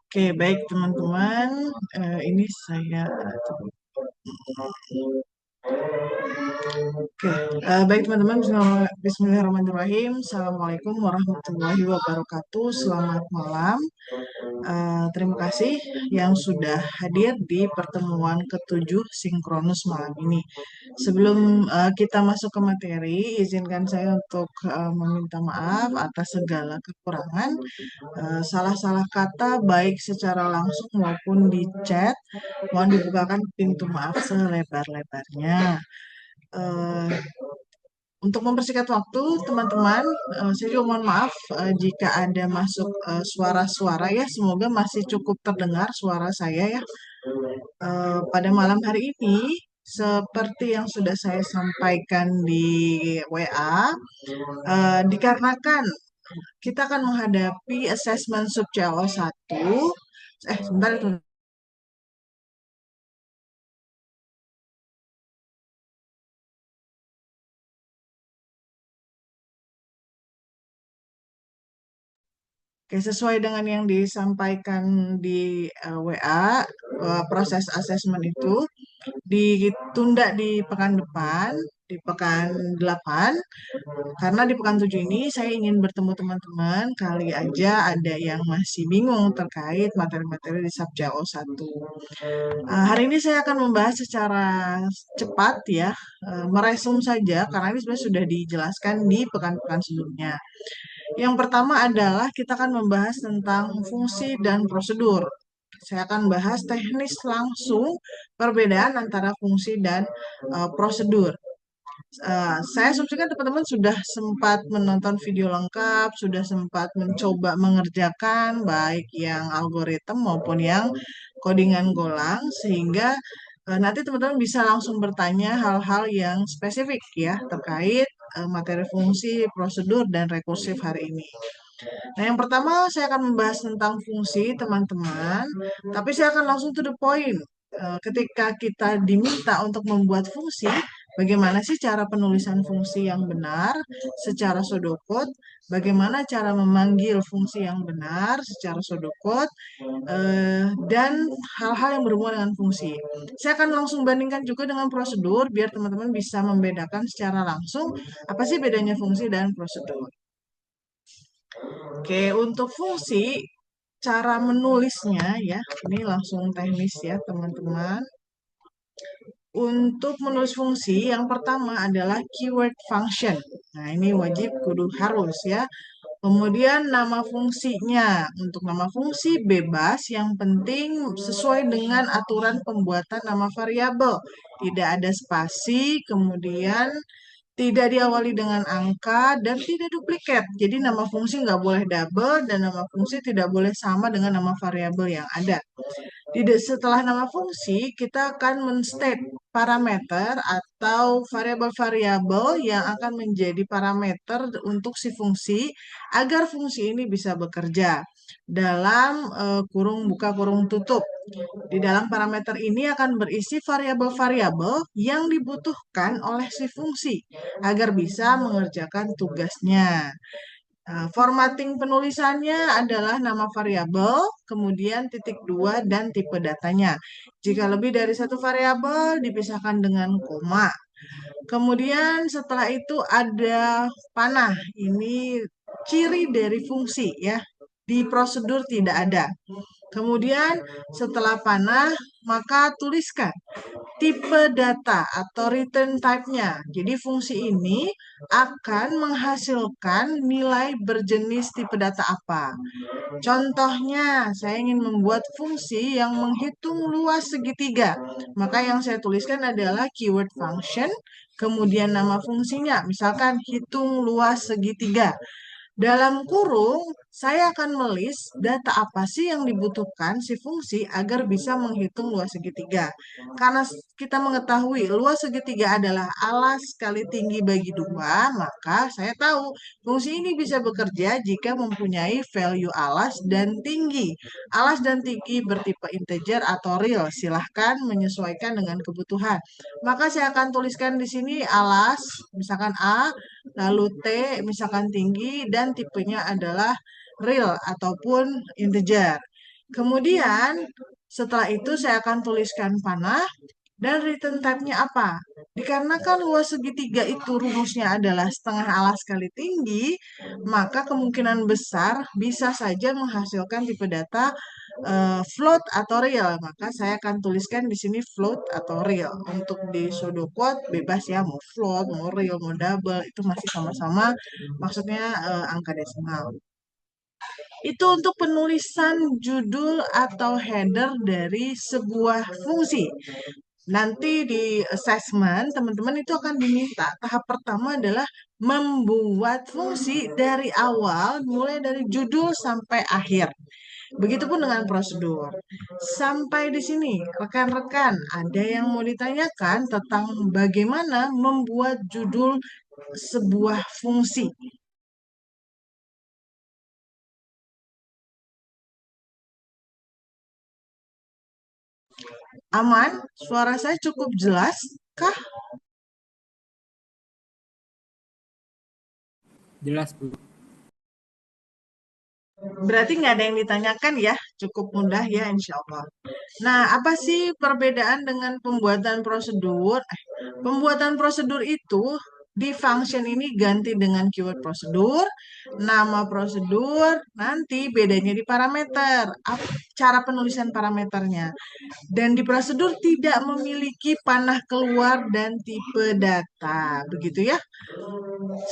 Oke, baik teman-teman. Ini saya. Oke, baik teman-teman. Bismillahirrahmanirrahim. Assalamualaikum warahmatullahi wabarakatuh. Selamat malam. Terima kasih yang sudah hadir di pertemuan ketujuh sinkronus malam ini. Sebelum kita masuk ke materi, izinkan saya untuk meminta maaf atas segala kekurangan, salah-salah kata baik secara langsung maupun di chat. Mohon dibukakan pintu maaf selebar-lebarnya. Eh, untuk mempersingkat waktu, teman-teman, saya juga mohon maaf jika ada masuk suara-suara ya. Semoga masih cukup terdengar suara saya ya. Pada malam hari ini, seperti yang sudah saya sampaikan di WA, dikarenakan kita akan menghadapi asesmen sub CO1. Sebentar itu. Oke, sesuai dengan yang disampaikan di WA, proses asesmen itu ditunda di pekan depan, di pekan 8, karena di pekan 7 ini saya ingin bertemu teman-teman, kali aja ada yang masih bingung terkait materi-materi di Subja O1. Hari ini saya akan membahas secara cepat ya, meresum saja, karena ini sebenarnya sudah dijelaskan di pekan-pekan sebelumnya. Yang pertama adalah kita akan membahas tentang fungsi dan prosedur. Saya akan bahas teknis langsung perbedaan antara fungsi dan prosedur. Saya asumsikan teman-teman sudah sempat menonton video lengkap, sudah sempat mencoba mengerjakan baik yang algoritma maupun yang codingan Golang, sehingga nanti teman-teman bisa langsung bertanya hal-hal yang spesifik ya terkait materi fungsi, prosedur, dan rekursif hari ini. Nah, yang pertama saya akan membahas tentang fungsi, teman-teman, tapi saya akan langsung to the point. Ketika kita diminta untuk membuat fungsi, bagaimana sih cara penulisan fungsi yang benar secara pseudocode, bagaimana cara memanggil fungsi yang benar secara pseudocode, dan hal-hal yang berhubungan dengan fungsi. Saya akan langsung bandingkan juga dengan prosedur, biar teman-teman bisa membedakan secara langsung apa sih bedanya fungsi dan prosedur. Oke, untuk fungsi, cara menulisnya ya, ini langsung teknis ya teman-teman. Untuk menulis fungsi, yang pertama adalah keyword function. Nah, ini wajib kudu harus ya. Kemudian nama fungsinya. Untuk nama fungsi bebas, yang penting sesuai dengan aturan pembuatan nama variabel. Tidak ada spasi, kemudian tidak diawali dengan angka, dan tidak duplikat. Jadi nama fungsi nggak boleh double, dan nama fungsi tidak boleh sama dengan nama variabel yang ada. Setelah nama fungsi, kita akan men-state parameter atau variabel-variabel yang akan menjadi parameter untuk si fungsi agar fungsi ini bisa bekerja dalam kurung buka kurung tutup. Di dalam parameter ini akan berisi variabel-variabel yang dibutuhkan oleh si fungsi agar bisa mengerjakan tugasnya. Formatting penulisannya adalah nama variabel, kemudian titik dua, dan tipe datanya. Jika lebih dari satu variabel, dipisahkan dengan koma. Kemudian setelah itu ada panah. Ini ciri dari fungsi ya. Di prosedur tidak ada. Kemudian setelah panah, maka tuliskan tipe data atau return type-nya. Jadi fungsi ini akan menghasilkan nilai berjenis tipe data apa. Contohnya, saya ingin membuat fungsi yang menghitung luas segitiga. Maka yang saya tuliskan adalah keyword function, kemudian nama fungsinya, misalkan hitung luas segitiga. Dalam kurung, saya akan melis data apa sih yang dibutuhkan si fungsi agar bisa menghitung luas segitiga. Karena kita mengetahui luas segitiga adalah alas kali tinggi bagi 2, maka saya tahu fungsi ini bisa bekerja jika mempunyai value alas dan tinggi. Alas dan tinggi bertipe integer atau real. Silahkan menyesuaikan dengan kebutuhan. Maka saya akan tuliskan di sini alas, misalkan A, lalu T misalkan tinggi, dan tipenya adalah real ataupun integer. Kemudian setelah itu saya akan tuliskan panah dan return type-nya apa. Dikarenakan luas segitiga itu rumusnya adalah setengah alas kali tinggi, maka kemungkinan besar bisa saja menghasilkan tipe data float atau real. Maka saya akan tuliskan di sini float atau real. Untuk di pseudoquote bebas ya, mau float, mau real, mau double, itu masih sama-sama maksudnya angka desimal. Itu untuk penulisan judul atau header dari sebuah fungsi. Nanti di assessment, teman-teman itu akan diminta. Tahap pertama adalah membuat fungsi dari awal, mulai dari judul sampai akhir. Begitupun dengan prosedur. Sampai di sini, rekan-rekan, ada yang mau ditanyakan tentang bagaimana membuat judul sebuah fungsi. Aman? Suara saya cukup jelas kah? Jelas, Bu. Berarti nggak ada yang ditanyakan ya, cukup mudah ya insya Allah. Nah, apa sih perbedaan dengan pembuatan prosedur? Pembuatan prosedur itu di function ini ganti dengan keyword prosedur, nama prosedur, nanti bedanya di parameter, cara penulisan parameternya. Dan di prosedur tidak memiliki panah keluar dan tipe data, begitu ya.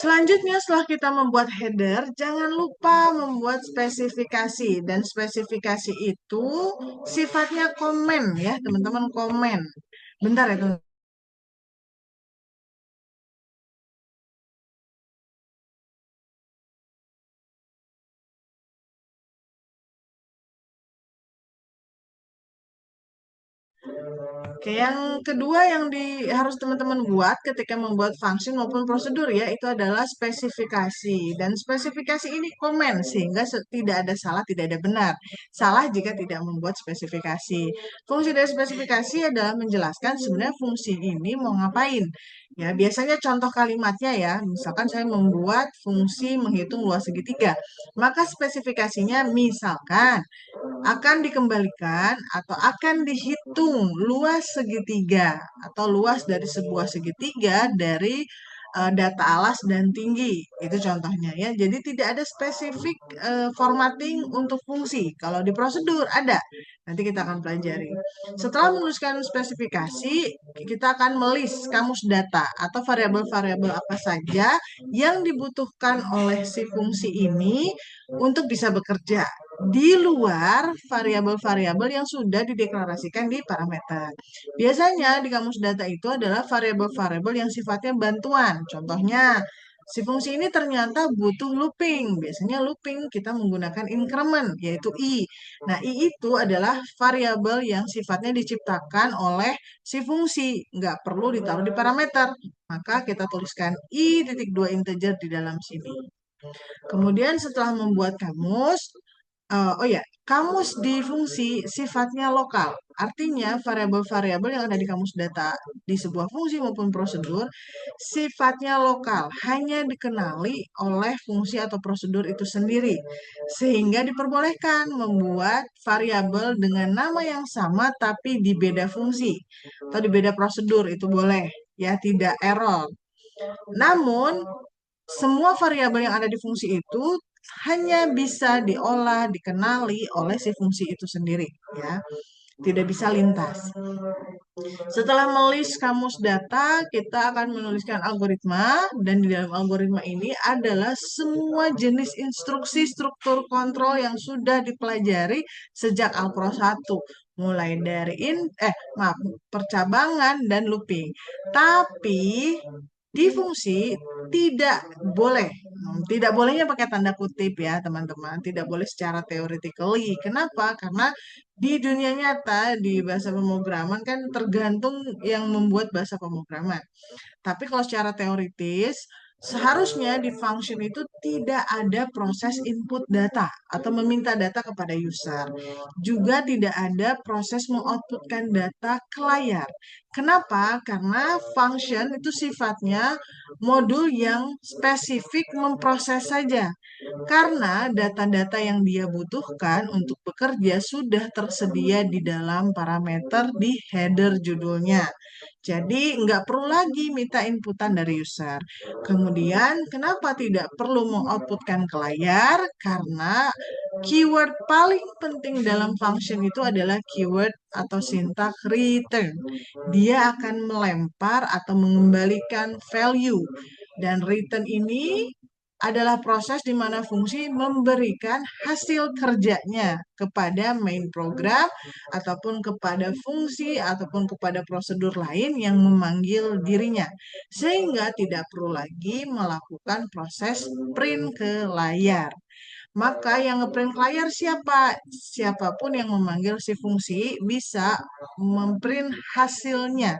Selanjutnya setelah kita membuat header, jangan lupa membuat spesifikasi. Dan spesifikasi itu sifatnya komen ya teman-teman, komen. Bentar ya teman. Oke, yang kedua yang harus teman-teman buat ketika membuat function maupun prosedur ya, itu adalah spesifikasi. Dan spesifikasi ini komen sehingga tidak ada salah, tidak ada benar. Salah jika tidak membuat spesifikasi. Fungsi dari spesifikasi adalah menjelaskan sebenarnya fungsi ini mau ngapain. Ya, biasanya contoh kalimatnya ya, misalkan saya membuat fungsi menghitung luas segitiga. Maka spesifikasinya misalkan akan dikembalikan atau akan dihitung luas segitiga atau luas dari sebuah segitiga dari data alas dan tinggi. Itu contohnya ya. Jadi tidak ada spesifik formatting untuk fungsi. Kalau di prosedur ada. Nanti kita akan pelajari. Setelah menuliskan spesifikasi, kita akan melis kamus data atau variabel-variabel apa saja yang dibutuhkan oleh si fungsi ini untuk bisa bekerja di luar variabel-variabel yang sudah dideklarasikan di parameter. Biasanya di kamus data itu adalah variabel-variabel yang sifatnya bantuan. Contohnya, si fungsi ini ternyata butuh looping. Biasanya looping kita menggunakan increment, yaitu i. Nah, i itu adalah variabel yang sifatnya diciptakan oleh si fungsi. Nggak perlu ditaruh di parameter. Maka kita tuliskan i titik 2 integer di dalam sini. Kemudian setelah membuat kamus, oh ya, kamus di fungsi sifatnya lokal. Artinya variabel-variabel yang ada di kamus data di sebuah fungsi maupun prosedur sifatnya lokal, hanya dikenali oleh fungsi atau prosedur itu sendiri. Sehingga diperbolehkan membuat variabel dengan nama yang sama tapi di beda fungsi atau di beda prosedur itu boleh, ya tidak error. Namun semua variabel yang ada di fungsi itu hanya bisa diolah, dikenali oleh si fungsi itu sendiri, ya. Tidak bisa lintas. Setelah melis kamus data, kita akan menuliskan algoritma, dan di dalam algoritma ini adalah semua jenis instruksi struktur kontrol yang sudah dipelajari sejak Alpro 1. Mulai dari percabangan dan looping. Tapi di fungsi tidak boleh. Tidak bolehnya pakai tanda kutip ya teman-teman. Tidak boleh secara theoretically. Kenapa? Karena di dunia nyata, di bahasa pemrograman kan tergantung yang membuat bahasa pemrograman. Tapi kalau secara teoritis, seharusnya di function itu tidak ada proses input data atau meminta data kepada user. Juga tidak ada proses mengoutputkan data ke layar. Kenapa? Karena function itu sifatnya modul yang spesifik memproses saja. Karena data-data yang dia butuhkan untuk bekerja sudah tersedia di dalam parameter di header judulnya. Jadi nggak perlu lagi minta inputan dari user. Kemudian kenapa tidak perlu mengoutputkan ke layar? Karena keyword paling penting dalam function itu adalah keyword atau sintak return. Dia akan melempar atau mengembalikan value. Dan return ini adalah proses di mana fungsi memberikan hasil kerjanya kepada main program ataupun kepada fungsi ataupun kepada prosedur lain yang memanggil dirinya. Sehingga tidak perlu lagi melakukan proses print ke layar. Maka yang ngeprint ke layar siapa? Siapapun yang memanggil si fungsi bisa memprint hasilnya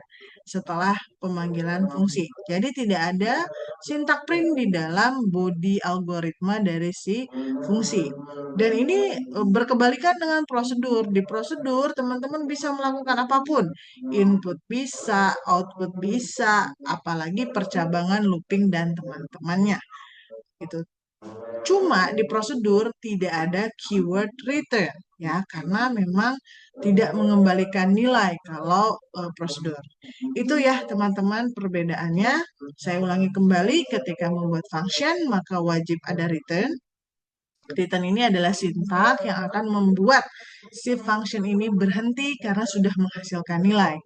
setelah pemanggilan fungsi. Jadi tidak ada sintak print di dalam body algoritma dari si fungsi. Dan ini berkebalikan dengan prosedur. Di prosedur teman-teman bisa melakukan apapun. Input bisa, output bisa, apalagi percabangan looping dan teman-temannya. Gitu. Cuma di prosedur tidak ada keyword return ya karena memang tidak mengembalikan nilai kalau prosedur. Itu ya teman-teman perbedaannya. Saya ulangi kembali ketika membuat function maka wajib ada return. Return ini adalah sintak yang akan membuat si function ini berhenti karena sudah menghasilkan nilai.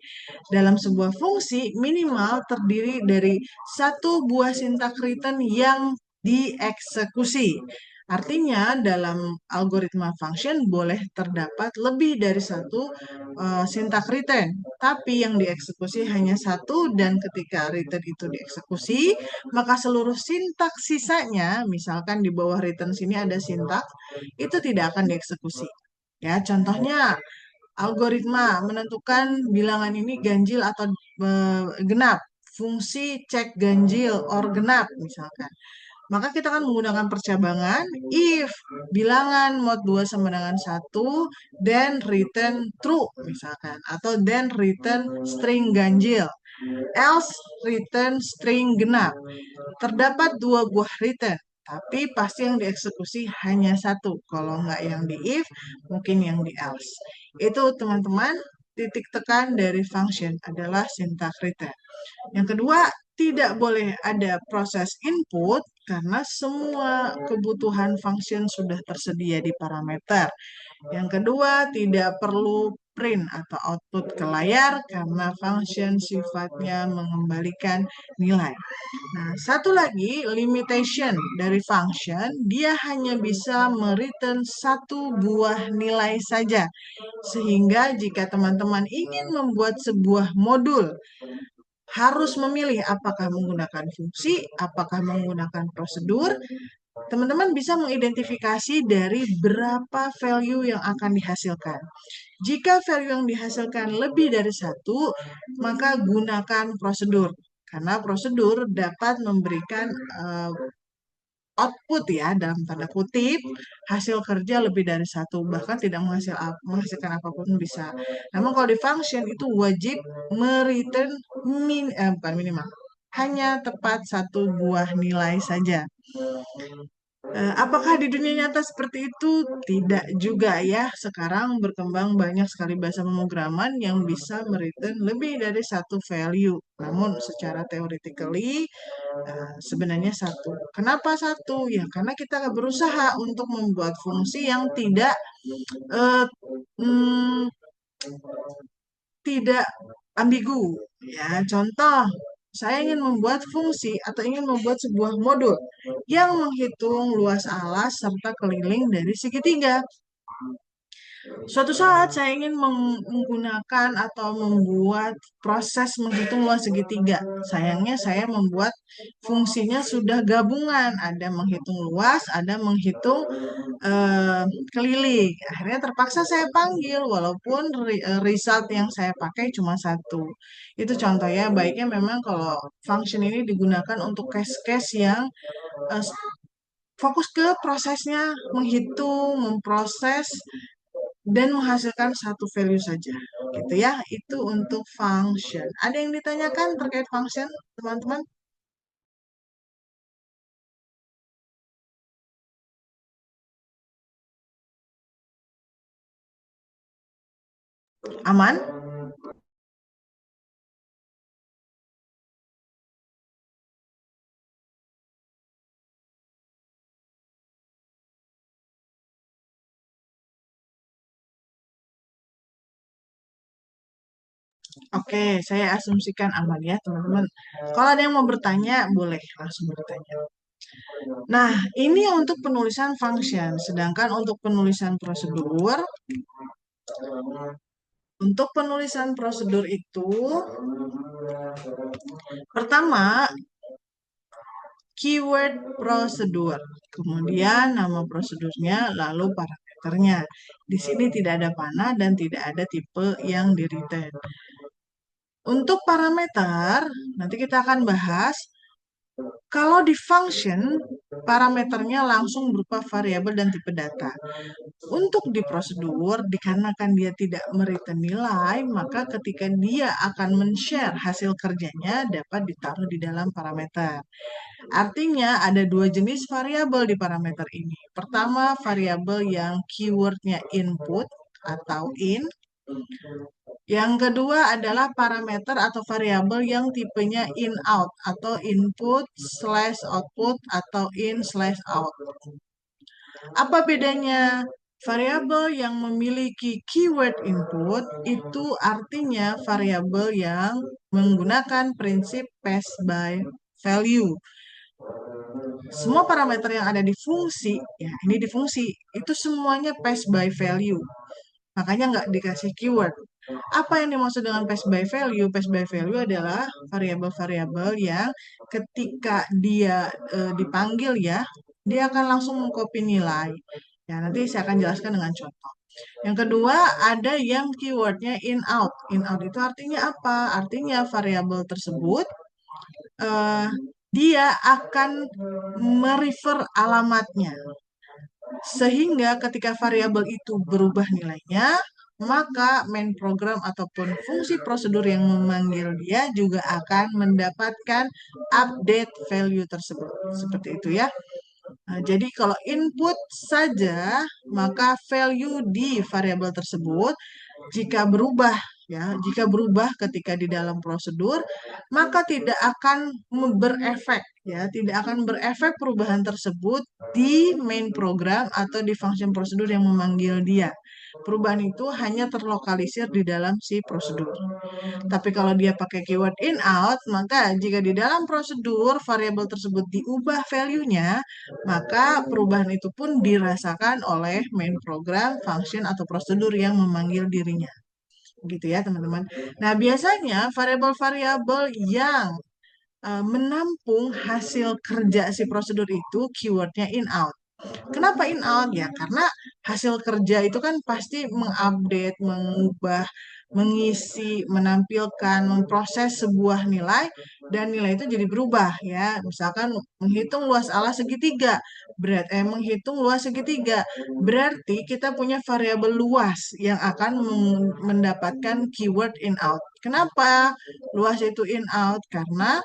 Dalam sebuah fungsi minimal terdiri dari satu buah sintak return yang dieksekusi. Artinya dalam algoritma function boleh terdapat lebih dari satu sintak return, tapi yang dieksekusi hanya satu dan ketika return itu dieksekusi, maka seluruh sintak sisanya, misalkan di bawah return sini ada sintak, itu tidak akan dieksekusi. Ya, contohnya algoritma menentukan bilangan ini ganjil atau genap. Fungsi cek ganjil or genap misalkan. Maka kita akan menggunakan percabangan if bilangan mod 2 sama dengan 1 then return true misalkan atau then return string ganjil else return string genap. Terdapat dua buah return tapi pasti yang dieksekusi hanya satu. Kalau nggak yang di if, mungkin yang di else. Itu teman-teman, titik tekan dari function adalah syntax return. Yang kedua, tidak boleh ada proses input karena semua kebutuhan function sudah tersedia di parameter. Yang kedua, tidak perlu print atau output ke layar karena function sifatnya mengembalikan nilai. Nah, satu lagi limitation dari function, dia hanya bisa mereturn satu buah nilai saja. Sehingga jika teman-teman ingin membuat sebuah modul, harus memilih apakah menggunakan fungsi, apakah menggunakan prosedur, teman-teman bisa mengidentifikasi dari berapa value yang akan dihasilkan. Jika value yang dihasilkan lebih dari satu, maka gunakan prosedur. Karena prosedur dapat memberikan output ya, dalam tanda kutip, hasil kerja lebih dari satu. Bahkan tidak menghasilkan apapun bisa. Namun kalau di function itu wajib mereturn bukan minimal. Hanya tepat satu buah nilai saja. Apakah di dunia nyata seperti itu? Tidak juga ya. Sekarang berkembang banyak sekali bahasa pemrograman yang bisa mereturn lebih dari satu value. Namun secara theoretically sebenarnya satu. Kenapa satu? Ya karena kita berusaha untuk membuat fungsi yang tidak eh, hmm, tidak ambigu. Ya, contoh, saya ingin membuat fungsi atau ingin membuat sebuah modul yang menghitung luas alas serta keliling dari segitiga. Suatu saat saya ingin menggunakan atau membuat proses menghitung luas segitiga. Sayangnya saya membuat fungsinya sudah gabungan. Ada menghitung luas, ada menghitung keliling. Akhirnya terpaksa saya panggil walaupun result yang saya pakai cuma satu. Itu contohnya baiknya memang kalau function ini digunakan untuk case-case yang fokus ke prosesnya, menghitung, memproses, dan menghasilkan satu value saja. Gitu ya, itu untuk function. Ada yang ditanyakan terkait function, teman-teman? Aman? Oke, saya asumsikan aman ya, teman-teman. Kalau ada yang mau bertanya, boleh langsung bertanya. Nah, ini untuk penulisan function. Sedangkan untuk penulisan prosedur, itu, pertama, keyword prosedur. Kemudian nama prosedurnya, lalu parameternya. Di sini tidak ada panah dan tidak ada tipe yang di return. Untuk parameter, nanti kita akan bahas. Kalau di function, parameternya langsung berupa variabel dan tipe data. Untuk di prosedur, dikarenakan dia tidak mereturn nilai, maka ketika dia akan men-share hasil kerjanya dapat ditaruh di dalam parameter. Artinya ada dua jenis variabel di parameter ini. Pertama, variabel yang keywordnya input atau in. Yang kedua adalah parameter atau variabel yang tipenya in-out atau input/output atau in/out. Apa bedanya? Variabel yang memiliki keyword input itu artinya variabel yang menggunakan prinsip pass by value. Semua parameter yang ada di fungsi, ya ini di fungsi, itu semuanya pass by value. Makanya nggak dikasih keyword. Apa yang dimaksud dengan pass by value? Pass by value adalah variabel-variabel yang ketika dia dipanggil ya, dia akan langsung mengcopy nilai. Ya, nanti saya akan jelaskan dengan contoh. Yang kedua, ada yang keywordnya in-out. In-out itu artinya apa? Artinya variabel tersebut eh, dia akan merefer alamatnya. Sehingga ketika variabel itu berubah nilainya, maka main program ataupun fungsi prosedur yang memanggil dia juga akan mendapatkan update value tersebut. Seperti itu ya. Nah, jadi kalau input saja, maka value di variabel tersebut jika berubah ya, jika berubah ketika di dalam prosedur, maka tidak akan berefek ya, tidak akan berefek perubahan tersebut di main program atau di function prosedur yang memanggil dia. Perubahan itu hanya terlokalisir di dalam si prosedur. Tapi kalau dia pakai keyword in out, maka jika di dalam prosedur variabel tersebut diubah value-nya, maka perubahan itu pun dirasakan oleh main program, function atau prosedur yang memanggil dirinya. Gitu ya, teman-teman. Nah, biasanya variabel-variabel yang menampung hasil kerja si prosedur itu keywordnya in out. Kenapa in out ya? Karena hasil kerja itu kan pasti mengupdate, mengubah, mengisi, menampilkan, memproses sebuah nilai dan nilai itu jadi berubah ya. Misalkan menghitung luas alas segitiga, menghitung luas segitiga. Berarti kita punya variabel luas yang akan mendapatkan keyword in out. Kenapa luas itu in out? Karena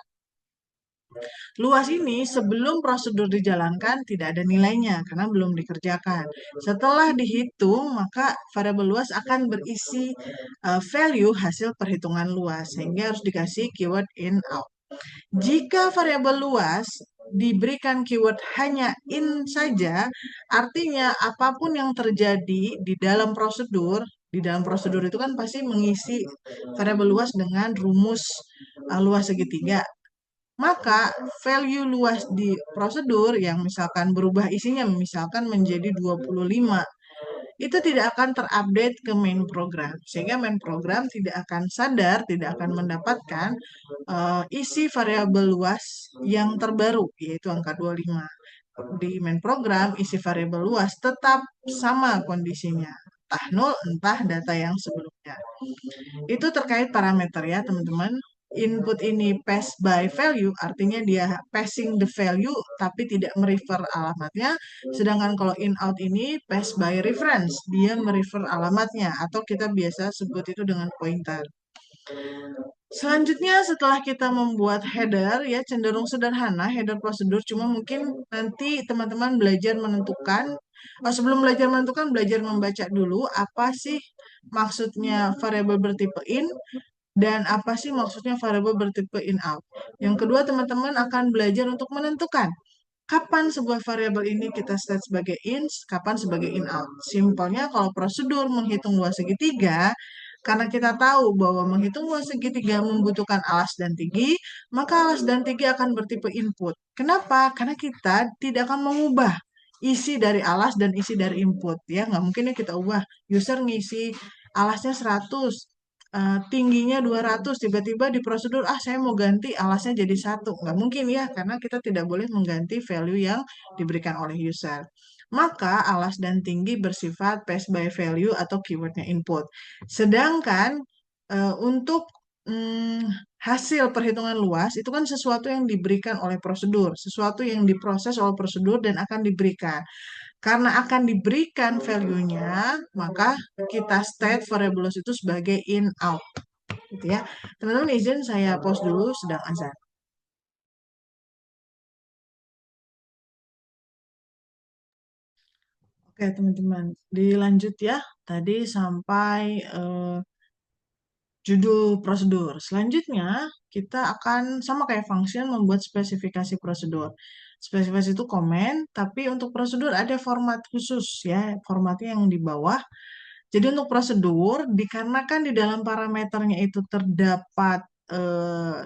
luas ini sebelum prosedur dijalankan tidak ada nilainya karena belum dikerjakan. Setelah dihitung, maka variabel luas akan berisi value hasil perhitungan luas sehingga harus dikasih keyword in out. Jika variabel luas diberikan keyword hanya in saja, artinya apapun yang terjadi di dalam prosedur itu kan pasti mengisi variabel luas dengan rumus luas segitiga. Maka value luas di prosedur yang misalkan berubah isinya misalkan menjadi 25 itu tidak akan terupdate ke main program sehingga main program tidak akan sadar, tidak akan mendapatkan isi variabel luas yang terbaru yaitu angka 25. Di main program isi variabel luas tetap sama kondisinya, entah nol entah data yang sebelumnya. Itu terkait parameter ya teman-teman. input ini pass by value, artinya dia passing the value tapi tidak merefer alamatnya. Sedangkan kalau in out ini pass by reference, dia merefer alamatnya atau kita biasa sebut itu dengan pointer. Selanjutnya setelah kita membuat header ya cenderung sederhana header prosedur, cuma mungkin nanti teman-teman belajar menentukan, sebelum belajar menentukan belajar membaca dulu apa sih maksudnya variabel bertipe in dan apa sih maksudnya variabel bertipe in out. Yang kedua teman-teman akan belajar untuk menentukan kapan sebuah variabel ini kita set sebagai in, kapan sebagai in out. Simpelnya kalau prosedur menghitung luas segitiga, karena kita tahu bahwa menghitung luas segitiga membutuhkan alas dan tinggi, maka alas dan tinggi akan bertipe input. Kenapa? Karena kita tidak akan mengubah isi dari alas dan isi dari input. Ya, nggak mungkin ya kita ubah. User ngisi alasnya 100, tingginya 200, tiba-tiba di prosedur, saya mau ganti alasnya jadi 1. Nggak mungkin ya, karena kita tidak boleh mengganti value yang diberikan oleh user. Maka alas dan tinggi bersifat pass by value atau keywordnya input. Sedangkan untuk hasil perhitungan luas itu kan sesuatu yang diberikan oleh prosedur, sesuatu yang diproses oleh prosedur dan akan diberikan. Karena akan diberikan value-nya, maka kita state variable itu sebagai in out. Gitu ya. Teman-teman izin saya pause dulu sedang azan. Oke, teman-teman. Dilanjut ya. Tadi sampai judul prosedur. Selanjutnya, kita akan sama kayak function membuat spesifikasi prosedur. Spesifikasi itu komen, tapi untuk prosedur ada format khusus ya, formatnya yang di bawah. Jadi untuk prosedur, dikarenakan di dalam parameternya itu terdapat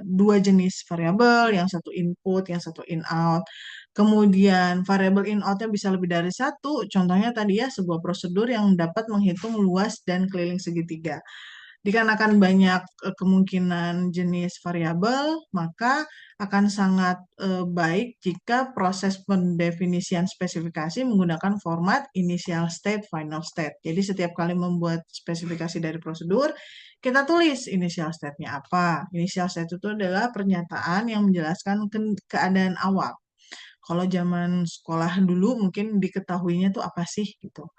dua jenis variabel, yang satu input, yang satu in out. Kemudian variabel in outnya bisa lebih dari satu. Contohnya tadi ya sebuah prosedur yang dapat menghitung luas dan keliling segitiga. Dikarenakan banyak kemungkinan jenis variabel, maka akan sangat baik jika proses pendefinisian spesifikasi menggunakan format initial state, final state. Jadi setiap kali membuat spesifikasi dari prosedur, kita tulis initial state-nya apa. Initial state itu adalah pernyataan yang menjelaskan keadaan awal. Kalau zaman sekolah dulu mungkin diketahuinya tuh apa sih gitu.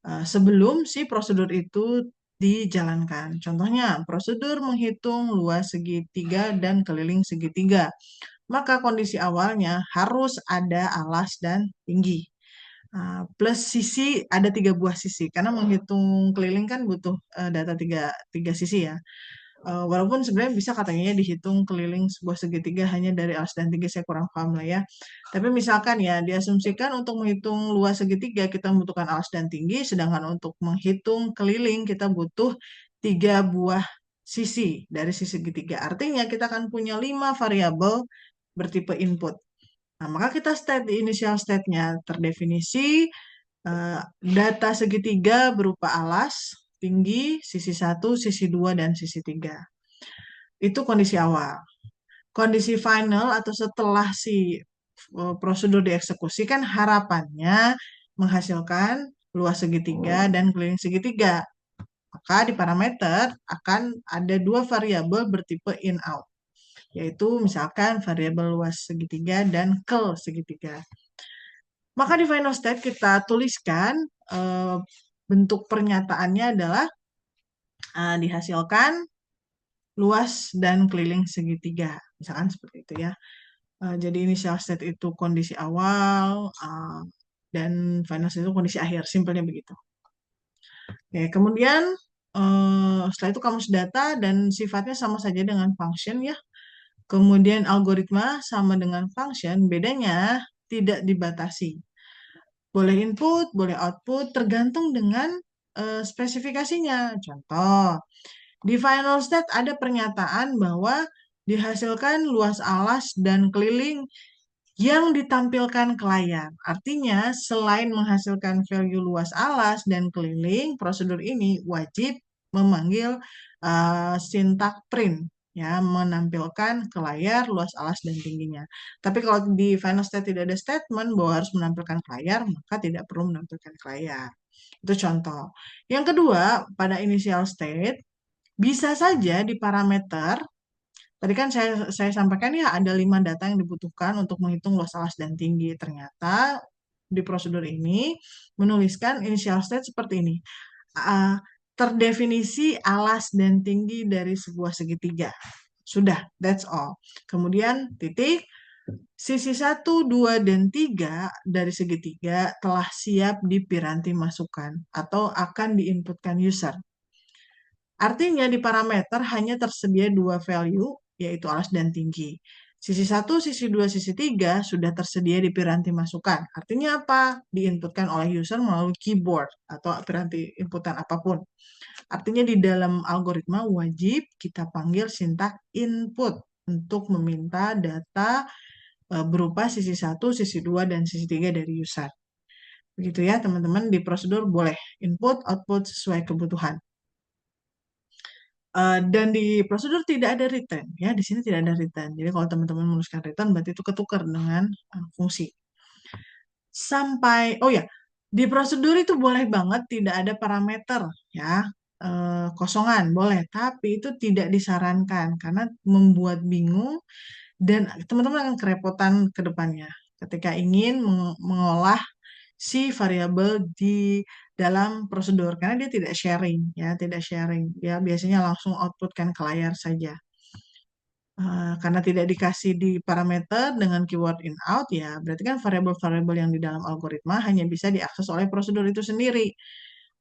Sebelum si prosedur itu dijalankan. Contohnya, prosedur menghitung luas segitiga dan keliling segitiga. Maka kondisi awalnya harus ada alas dan tinggi. Plus sisi, ada 3 buah sisi. Karena menghitung keliling kan butuh data tiga sisi ya. Walaupun sebenarnya bisa katanya dihitung keliling sebuah segitiga hanya dari alas dan tinggi, saya kurang paham lah ya. Tapi misalkan ya, diasumsikan untuk menghitung luas segitiga kita membutuhkan alas dan tinggi, sedangkan untuk menghitung keliling kita butuh 3 buah sisi dari sisi segitiga. Artinya kita akan punya 5 variabel bertipe input. Nah, maka kita state di initial state-nya terdefinisi data segitiga berupa alas, tinggi, sisi 1, sisi 2, dan sisi 3. Itu kondisi awal. Kondisi final atau setelah si prosedur dieksekusi kan harapannya menghasilkan luas segitiga dan keliling segitiga. Maka di parameter akan ada 2 variabel bertipe in out, yaitu misalkan variabel luas segitiga dan kel segitiga. Maka di final state kita tuliskan bentuk pernyataannya adalah dihasilkan luas dan keliling segitiga. Misalkan seperti itu ya. Jadi initial state itu kondisi awal dan final state itu kondisi akhir. Simpelnya begitu. Oke, kemudian setelah itu kamus data dan sifatnya sama saja dengan function ya. Kemudian algoritma sama dengan function, bedanya tidak dibatasi. Boleh input, boleh output, tergantung dengan spesifikasinya. Contoh, di final state ada pernyataan bahwa dihasilkan luas alas dan keliling yang ditampilkan ke layar. Artinya, selain menghasilkan value luas alas dan keliling, prosedur ini wajib memanggil sintak print, ya, menampilkan ke layar luas alas dan tingginya. Tapi kalau di final state tidak ada statement bahwa harus menampilkan ke layar, maka tidak perlu menampilkan ke layar. Itu contoh. Yang kedua, pada initial state, bisa saja di parameter Tadi kan saya sampaikan ya ada 5 data yang dibutuhkan untuk menghitung luas alas dan tinggi. Ternyata di prosedur ini menuliskan initial state seperti ini. Ah, terdefinisi alas dan tinggi dari sebuah segitiga. Sudah, that's all. Kemudian titik, sisi 1, 2, dan 3 dari segitiga telah siap di piranti masukan atau akan diinputkan user. Artinya di parameter hanya tersedia 2 value, yaitu alas dan tinggi. Sisi 1, sisi 2, sisi 3 sudah tersedia di piranti masukan. Artinya apa? Diinputkan oleh user melalui keyboard atau piranti inputan apapun. Artinya di dalam algoritma wajib kita panggil sintak input untuk meminta data berupa sisi 1, sisi 2, dan sisi 3 dari user. Begitu ya teman-teman, di prosedur boleh input, output sesuai kebutuhan. Dan di prosedur tidak ada return ya, di sini tidak ada return. Jadi kalau teman-teman menuliskan return berarti itu ketukar dengan fungsi. Oh ya, di prosedur itu boleh banget tidak ada parameter ya, kosongan boleh, tapi itu tidak disarankan karena membuat bingung dan teman-teman akan kerepotan ke depannya ketika ingin mengolah si variabel di dalam prosedur karena dia tidak sharing ya, tidak sharing. Dia biasanya langsung outputkan ke layar saja. Karena tidak dikasih di parameter dengan keyword in out ya, berarti kan variabel-variabel yang di dalam algoritma hanya bisa diakses oleh prosedur itu sendiri.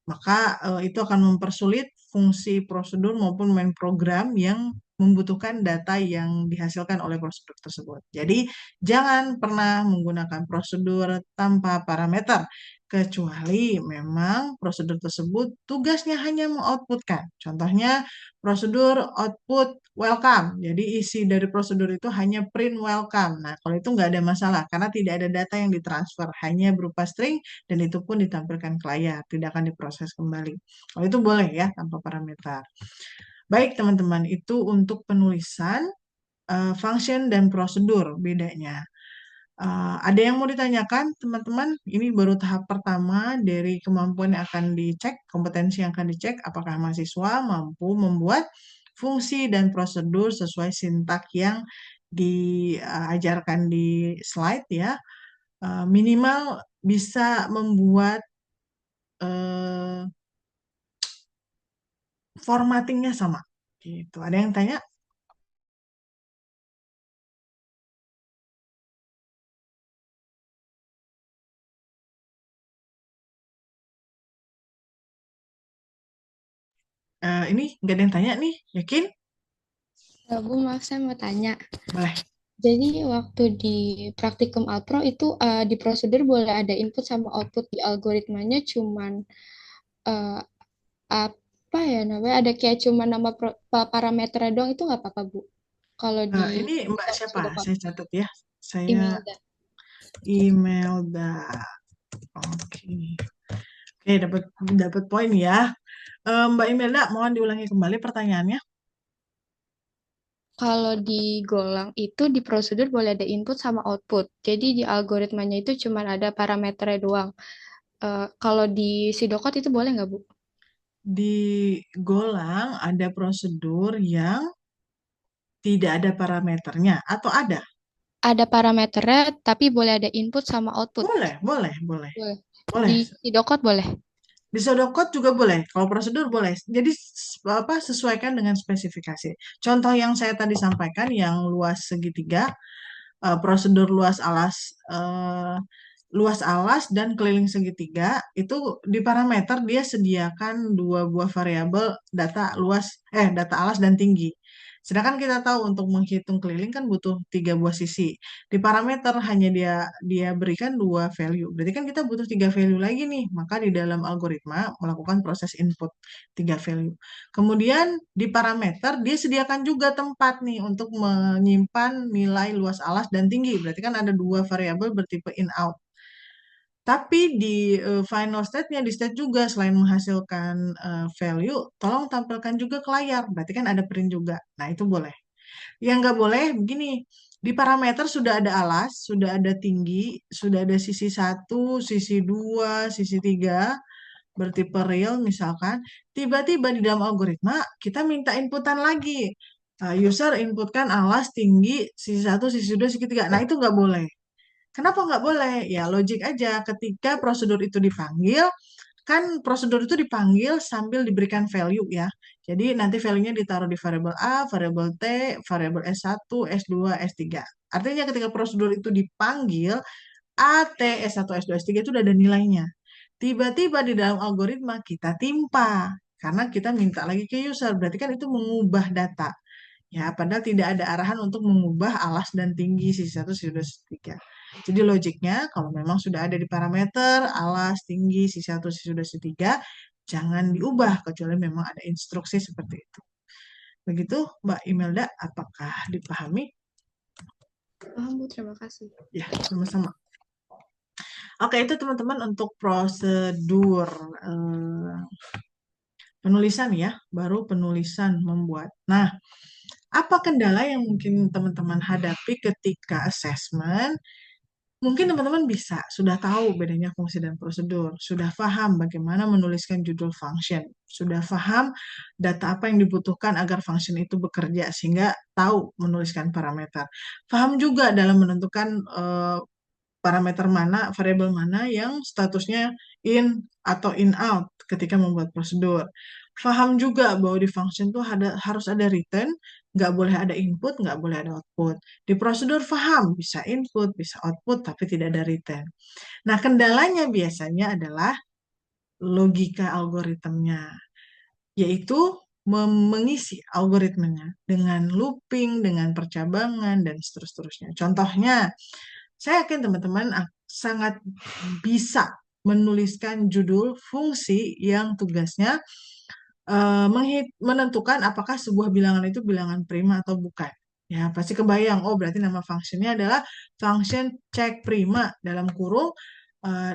Maka itu akan mempersulit fungsi prosedur maupun main program yang membutuhkan data yang dihasilkan oleh prosedur tersebut. Jadi jangan pernah menggunakan prosedur tanpa parameter kecuali memang prosedur tersebut tugasnya hanya mengoutputkan. Contohnya prosedur output welcome. Jadi isi dari prosedur itu hanya print welcome. Nah, kalau itu nggak ada masalah karena tidak ada data yang ditransfer, hanya berupa string dan itu pun ditampilkan ke layar, tidak akan diproses kembali. Kalau itu boleh ya tanpa parameter. Baik teman-teman, itu untuk penulisan function dan prosedur bedanya. Ada yang mau ditanyakan teman-teman? Ini baru tahap pertama dari kemampuan yang akan dicek, kompetensi yang akan dicek, apakah mahasiswa mampu membuat fungsi dan prosedur sesuai sintak yang diajarkan di slide ya. Minimal bisa membuat eh, formattingnya sama. Gitu. Ada yang tanya? Ini nggak ada yang tanya nih, yakin? Bu, maaf saya mau tanya. Boleh. Jadi waktu di praktikum Alpro itu di prosedur boleh ada input sama output di algoritmanya cuman eh, apa ya namanya ada kayak cuman nama parameternya doang itu nggak apa-apa Bu. Kalau di Ini Mbak siapa? pseudocode Saya catat ya. Saya Imelda. Imelda. Oke. Oke, dapat dapat poin ya. Mbak Imelda, mohon diulangi kembali pertanyaannya. Kalau di Golang itu di prosedur boleh ada input sama output. Jadi di algoritmanya itu cuman ada parameternya doang. Kalau di pseudocode itu boleh nggak Bu? Di Golang ada prosedur yang tidak ada parameternya atau ada? Ada parameternya, tapi boleh ada input sama output. Boleh, boleh, boleh. Boleh. Boleh. Di Sidokot boleh. Di pseudocode juga boleh. Kalau prosedur boleh. Jadi apa sesuaikan dengan spesifikasi. Contoh yang saya tadi sampaikan yang luas segitiga, prosedur luas alas dan keliling segitiga itu di parameter dia sediakan dua buah variabel data alas dan tinggi. Sedangkan kita tahu untuk menghitung keliling kan butuh 3 buah sisi. Di parameter hanya dia dia berikan 2 value. Berarti kan kita butuh 3 value lagi nih. Maka di dalam algoritma melakukan proses input 3 value. Kemudian di parameter dia sediakan juga tempat nih untuk menyimpan nilai luas alas dan tinggi. Berarti kan ada 2 variabel bertipe in out. Tapi di final state-nya, di state juga selain menghasilkan value, tolong tampilkan juga ke layar. Berarti kan ada print juga. Nah, itu boleh. Yang nggak boleh begini, di parameter sudah ada alas, sudah ada tinggi, sudah ada sisi 1, sisi 2, sisi 3, bertipe real misalkan, tiba-tiba di dalam algoritma kita minta inputan lagi. User inputkan alas tinggi sisi satu, sisi dua, sisi tiga. Nah, itu nggak boleh. Kenapa nggak boleh? Ya, logik aja. Ketika prosedur itu dipanggil, kan prosedur itu dipanggil sambil diberikan value ya. Jadi nanti value-nya ditaruh di variabel A, variabel T, variabel S1, S2, S3. Artinya ketika prosedur itu dipanggil, A, T, S1, S2, S3 itu udah ada nilainya. Tiba-tiba di dalam algoritma kita timpa. Karena kita minta lagi ke user. Berarti kan itu mengubah data. Ya, padahal tidak ada arahan untuk mengubah alas dan tinggi sisi satu, sisi dua, sisi tiga. Jadi logiknya kalau memang sudah ada di parameter alas, tinggi, sisi satu, sisi dua, sisi tiga, jangan diubah kecuali memang ada instruksi seperti itu. Begitu, Mbak Imelda, apakah dipahami? Paham, Bu. Terima kasih. Ya, sama-sama. Oke, itu teman-teman untuk prosedur eh, penulisan ya, baru penulisan membuat. Nah, apa kendala yang mungkin teman-teman hadapi ketika assessment? Mungkin teman-teman bisa sudah tahu bedanya fungsi dan prosedur, sudah paham bagaimana menuliskan judul function, sudah paham data apa yang dibutuhkan agar function itu bekerja sehingga tahu menuliskan parameter. Paham juga dalam menentukan parameter mana, variabel mana yang statusnya in atau in out ketika membuat prosedur. Paham juga bahwa di function itu harus ada return, nggak boleh ada input, nggak boleh ada output. Di prosedur paham, bisa input, bisa output, tapi tidak ada return. Nah, kendalanya biasanya adalah logika algoritmnya, yaitu mengisi algoritmenya dengan looping, dengan percabangan, dan seterusnya. Contohnya, saya yakin teman-teman sangat bisa menuliskan judul fungsi yang tugasnya menentukan apakah sebuah bilangan itu bilangan prima atau bukan. Ya, pasti kebayang, oh berarti nama fungsinya adalah function check prima dalam kurung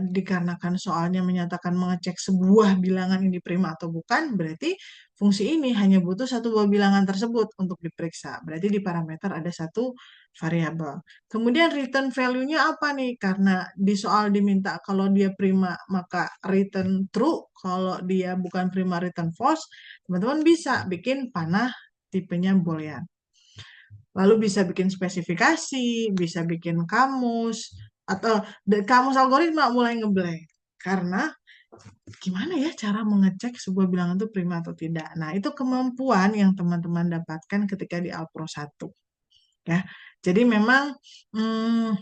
dikarenakan soalnya menyatakan mengecek sebuah bilangan ini prima atau bukan, berarti fungsi ini hanya butuh satu buah bilangan tersebut untuk diperiksa. Berarti di parameter ada satu variabel. Kemudian return value-nya apa nih? Karena di soal diminta kalau dia prima maka return true, kalau dia bukan prima return false, teman-teman bisa bikin panah tipenya boolean. Lalu bisa bikin spesifikasi, bisa bikin kamus, atau kamus algoritma mulai ngeblank. Karena gimana ya cara mengecek sebuah bilangan itu prima atau tidak. Nah, itu kemampuan yang teman-teman dapatkan ketika di Alpro 1. Ya, jadi memang hmm,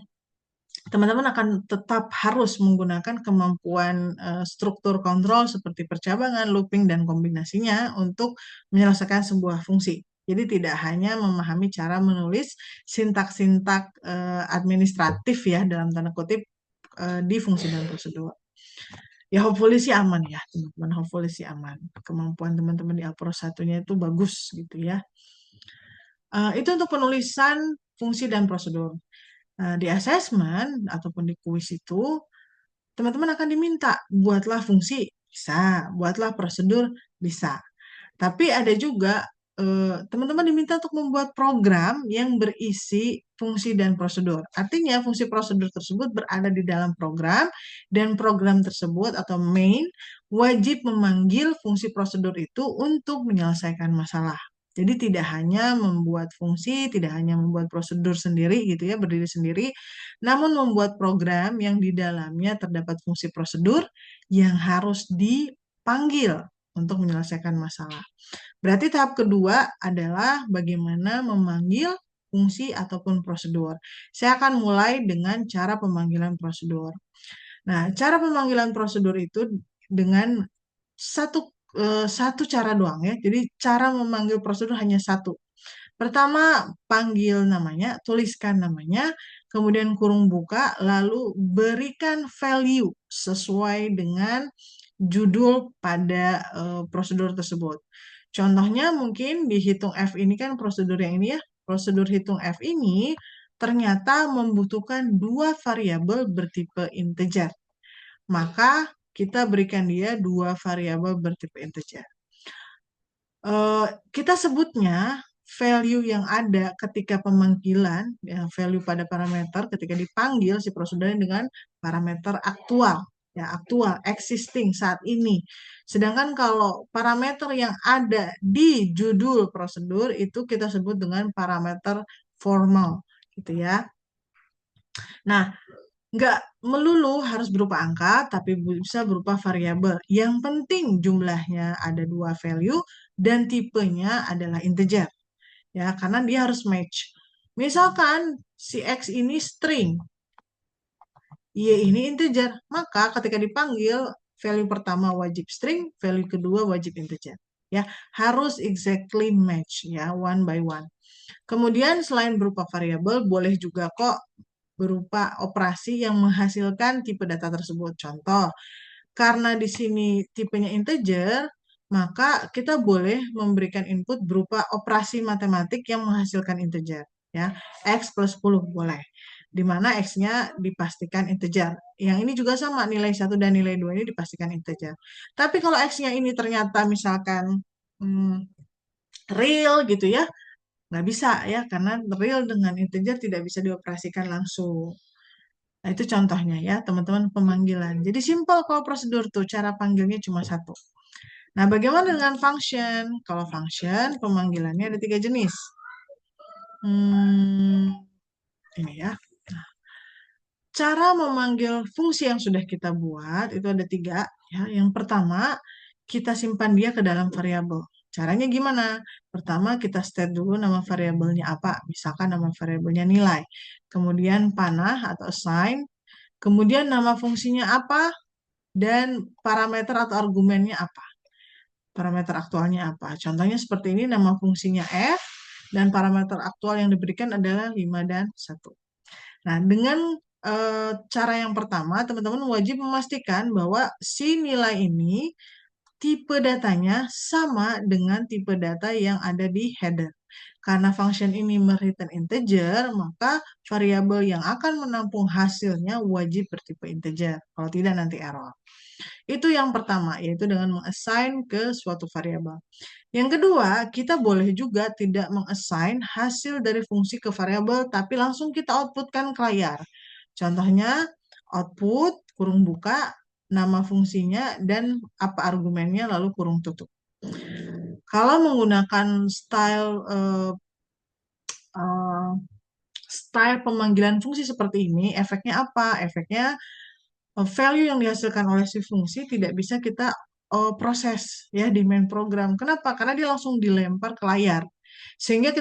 teman-teman akan tetap harus menggunakan kemampuan struktur kontrol seperti percabangan, looping, dan kombinasinya untuk menyelesaikan sebuah fungsi. Jadi tidak hanya memahami cara menulis sintak-sintak administratif ya dalam tanda kutip di fungsi dan prosedur. Ya hopefully sih aman ya teman-teman, hopefully sih aman. Kemampuan teman-teman di Alpro satunya itu bagus gitu ya. Itu untuk penulisan fungsi dan prosedur. Di assessment ataupun di kuis itu, teman-teman akan diminta buatlah fungsi, bisa, buatlah prosedur, bisa. Tapi ada juga teman-teman diminta untuk membuat program yang berisi fungsi dan prosedur. Artinya fungsi prosedur tersebut berada di dalam program dan program tersebut atau main wajib memanggil fungsi prosedur itu untuk menyelesaikan masalah. Jadi tidak hanya membuat fungsi, tidak hanya membuat prosedur sendiri gitu ya, berdiri sendiri, namun membuat program yang di dalamnya terdapat fungsi prosedur yang harus dipanggil untuk menyelesaikan masalah. Berarti tahap kedua adalah bagaimana memanggil fungsi ataupun prosedur. Saya akan mulai dengan cara pemanggilan prosedur. Nah, cara pemanggilan prosedur itu dengan satu satu cara doang ya. Jadi cara memanggil prosedur hanya satu. Pertama, panggil namanya, tuliskan namanya, kemudian kurung buka, lalu berikan value sesuai dengan judul pada prosedur tersebut. Contohnya mungkin dihitung F ini kan prosedur yang ini ya, prosedur hitung F ini ternyata membutuhkan dua variabel bertipe integer. Maka kita berikan dia dua variabel bertipe integer. Kita sebutnya value yang ada ketika pemanggilan, ya, value pada parameter ketika dipanggil si prosedurnya dengan parameter aktual. ya aktual, existing saat ini. Sedangkan kalau parameter yang ada di judul prosedur itu kita sebut dengan parameter formal, gitu ya. Nah, nggak melulu harus berupa angka, tapi bisa berupa variabel. Yang penting jumlahnya ada dua value dan tipenya adalah integer, ya, karena dia harus match. Misalkan si X ini string, Y ini integer, maka ketika dipanggil value pertama wajib string, value kedua wajib integer. Ya, harus exactly match ya, one by one. Kemudian selain berupa variabel, boleh juga kok berupa operasi yang menghasilkan tipe data tersebut. Contoh, karena di sini tipenya integer, maka kita boleh memberikan input berupa operasi matematik yang menghasilkan integer. Ya, X plus 10 boleh. Di mana X-nya dipastikan integer. Yang ini juga sama, nilai 1 dan nilai 2 ini dipastikan integer. Tapi kalau X-nya ini ternyata misalkan real gitu ya, nggak bisa ya, karena real dengan integer tidak bisa dioperasikan langsung. Nah, itu contohnya ya, teman-teman pemanggilan. Jadi simpel kalau prosedur tuh, cara panggilnya cuma satu. Nah, bagaimana dengan function? Kalau function, pemanggilannya ada tiga jenis. Ini ya. Cara memanggil fungsi yang sudah kita buat itu ada tiga. Ya. Yang pertama, kita simpan dia ke dalam variabel. Caranya gimana? Pertama, kita state dulu nama variabelnya apa. Misalkan nama variabelnya nilai. Kemudian panah atau sign. Kemudian nama fungsinya apa. Dan parameter atau argumennya apa. Parameter aktualnya apa. Contohnya seperti ini, nama fungsinya F. Dan parameter aktual yang diberikan adalah 5 dan 1. Nah, dengan cara yang pertama, teman-teman wajib memastikan bahwa si nilai ini tipe datanya sama dengan tipe data yang ada di header. Karena function ini mereturn integer, maka variabel yang akan menampung hasilnya wajib bertipe integer. Kalau tidak nanti error. Itu yang pertama, yaitu dengan mengassign ke suatu variabel. Yang kedua, kita boleh juga tidak mengassign hasil dari fungsi ke variabel, tapi langsung kita outputkan ke layar. Contohnya, output, kurung buka, nama fungsinya, dan apa argumennya, lalu kurung tutup. Kalau menggunakan uh, style pemanggilan fungsi seperti ini, efeknya apa? Efeknya value yang dihasilkan oleh si fungsi tidak bisa kita proses ya di main program. Kenapa? Karena dia langsung dilempar ke layar. Sehingga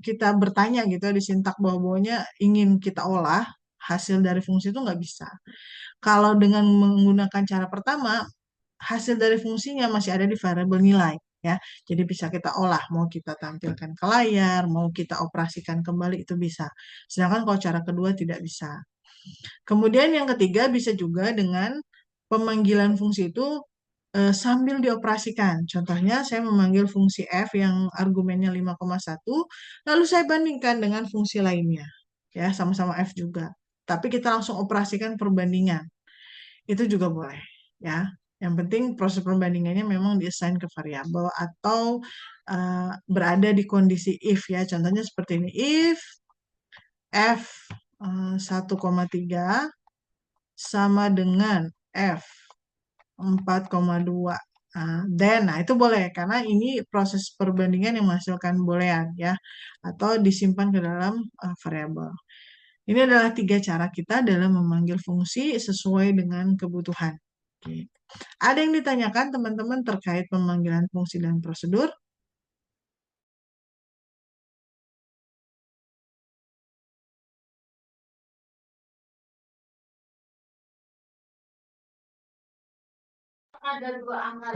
kita bertanya gitu ya, di sintak bawah-bawahnya ingin kita olah hasil dari fungsi itu nggak bisa. Kalau dengan menggunakan cara pertama, hasil dari fungsinya masih ada di variabel nilai ya. Jadi bisa kita olah, mau kita tampilkan ke layar, mau kita operasikan kembali itu bisa. Sedangkan kalau cara kedua tidak bisa. Kemudian yang ketiga bisa juga dengan pemanggilan fungsi itu sambil dioperasikan. Contohnya saya memanggil fungsi f yang argumennya 5,1, lalu saya bandingkan dengan fungsi lainnya. Ya, sama-sama f juga. Tapi kita langsung operasikan perbandingan. Itu juga boleh, ya. Yang penting proses perbandingannya memang diassign ke variabel atau berada di kondisi if ya. Contohnya seperti ini. If f 1,3 sama dengan F 4,2. Nah, itu boleh karena ini proses perbandingan yang menghasilkan boolean ya atau disimpan ke dalam variabel. Ini adalah tiga cara kita dalam memanggil fungsi sesuai dengan kebutuhan. Oke. Ada yang ditanyakan teman-teman terkait pemanggilan fungsi dan prosedur?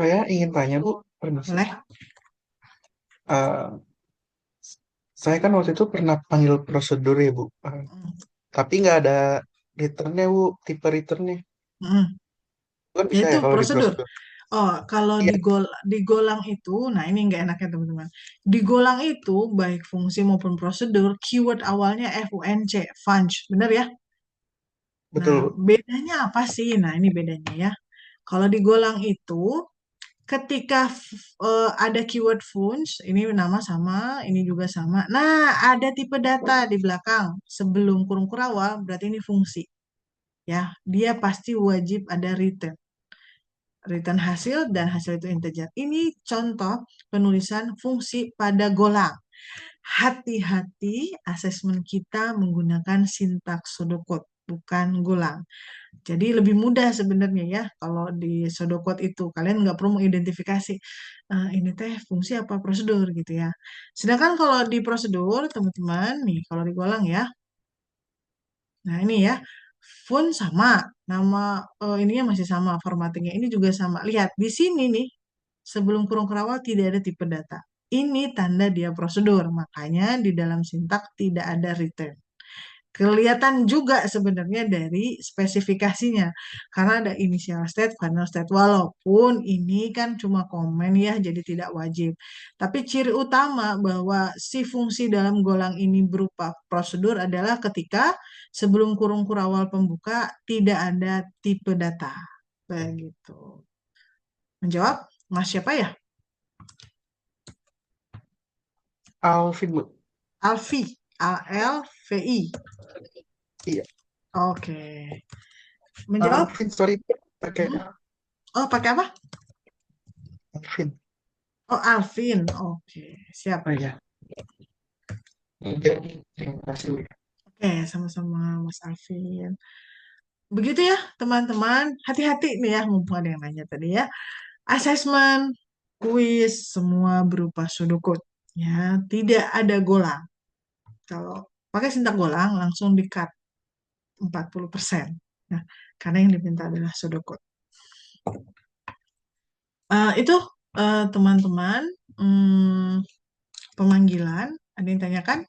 Saya ingin tanya Bu, permisi. Boleh? Eh, saya kan waktu itu pernah panggil prosedur ya Bu, tapi nggak ada returnnya Bu, tipe returnnya. Hmm. Kan bisa Itu ya kalau di prosedur. prosedur? Oh, kalau Iya, di golang itu, nah ini nggak enaknya teman-teman. Di golang itu, baik fungsi maupun prosedur, keyword awalnya func, func, bener ya? Nah, betul Bu. bedanya apa sih? Nah, ini bedanya ya. Kalau di golang itu, ketika ada keyword func, ini nama sama, ini juga sama. Nah, ada tipe data di belakang. Sebelum kurung kurawal, berarti ini fungsi. ya, dia pasti wajib ada return. Return hasil dan hasil itu integer. Ini contoh penulisan fungsi pada golang. Hati-hati asesmen kita menggunakan sintaks pseudocode, bukan golang. Jadi lebih mudah sebenarnya ya kalau di pseudocode itu. Kalian nggak perlu mengidentifikasi ini teh fungsi apa prosedur gitu ya. Sedangkan kalau di prosedur, teman-teman, nih kalau di golang ya. Nah ini ya, font sama, nama ininya masih sama, formattingnya ini juga sama. Lihat di sini nih, sebelum kurung kerawal tidak ada tipe data. Ini tanda dia prosedur, makanya di dalam sintak tidak ada return. Kelihatan juga sebenarnya dari spesifikasinya, karena ada initial state, final state. Walaupun ini kan cuma komen ya, jadi tidak wajib. Tapi ciri utama bahwa si fungsi dalam golang ini berupa prosedur adalah ketika sebelum kurung kurawal pembuka tidak ada tipe data. Begitu. Menjawab, Mas siapa ya? Alvin, Bu. Alfi, ALVI. Iya. Oke. Menjawab? Alvin, sorry. Pakai Oh, pakai apa? Alvin. Oh, Alvin. Oke, siap. Oh iya. Jadi, terima kasih, Bu. Oke, sama-sama Mas Alvin. Begitu ya, teman-teman. Hati-hati nih ya, mumpung ada yang nanya tadi ya. Asesmen, kuis, semua berupa pseudocode. Ya, tidak ada golang. Kalau pakai sintak golang, langsung di-cut 40%. Nah, karena yang diminta adalah pseudocode. Itu teman-teman, pemanggilan. Ada yang tanyakan?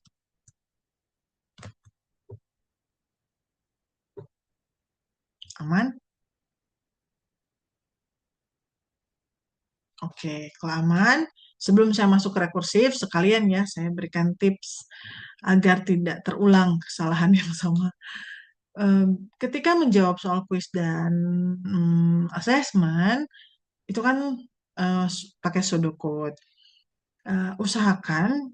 Aman? Oke, kalau aman, sebelum saya masuk ke rekursif, sekalian ya, saya berikan tips agar tidak terulang kesalahan yang sama. Ketika menjawab soal kuis dan asesmen, itu kan pakai pseudocode. Usahakan,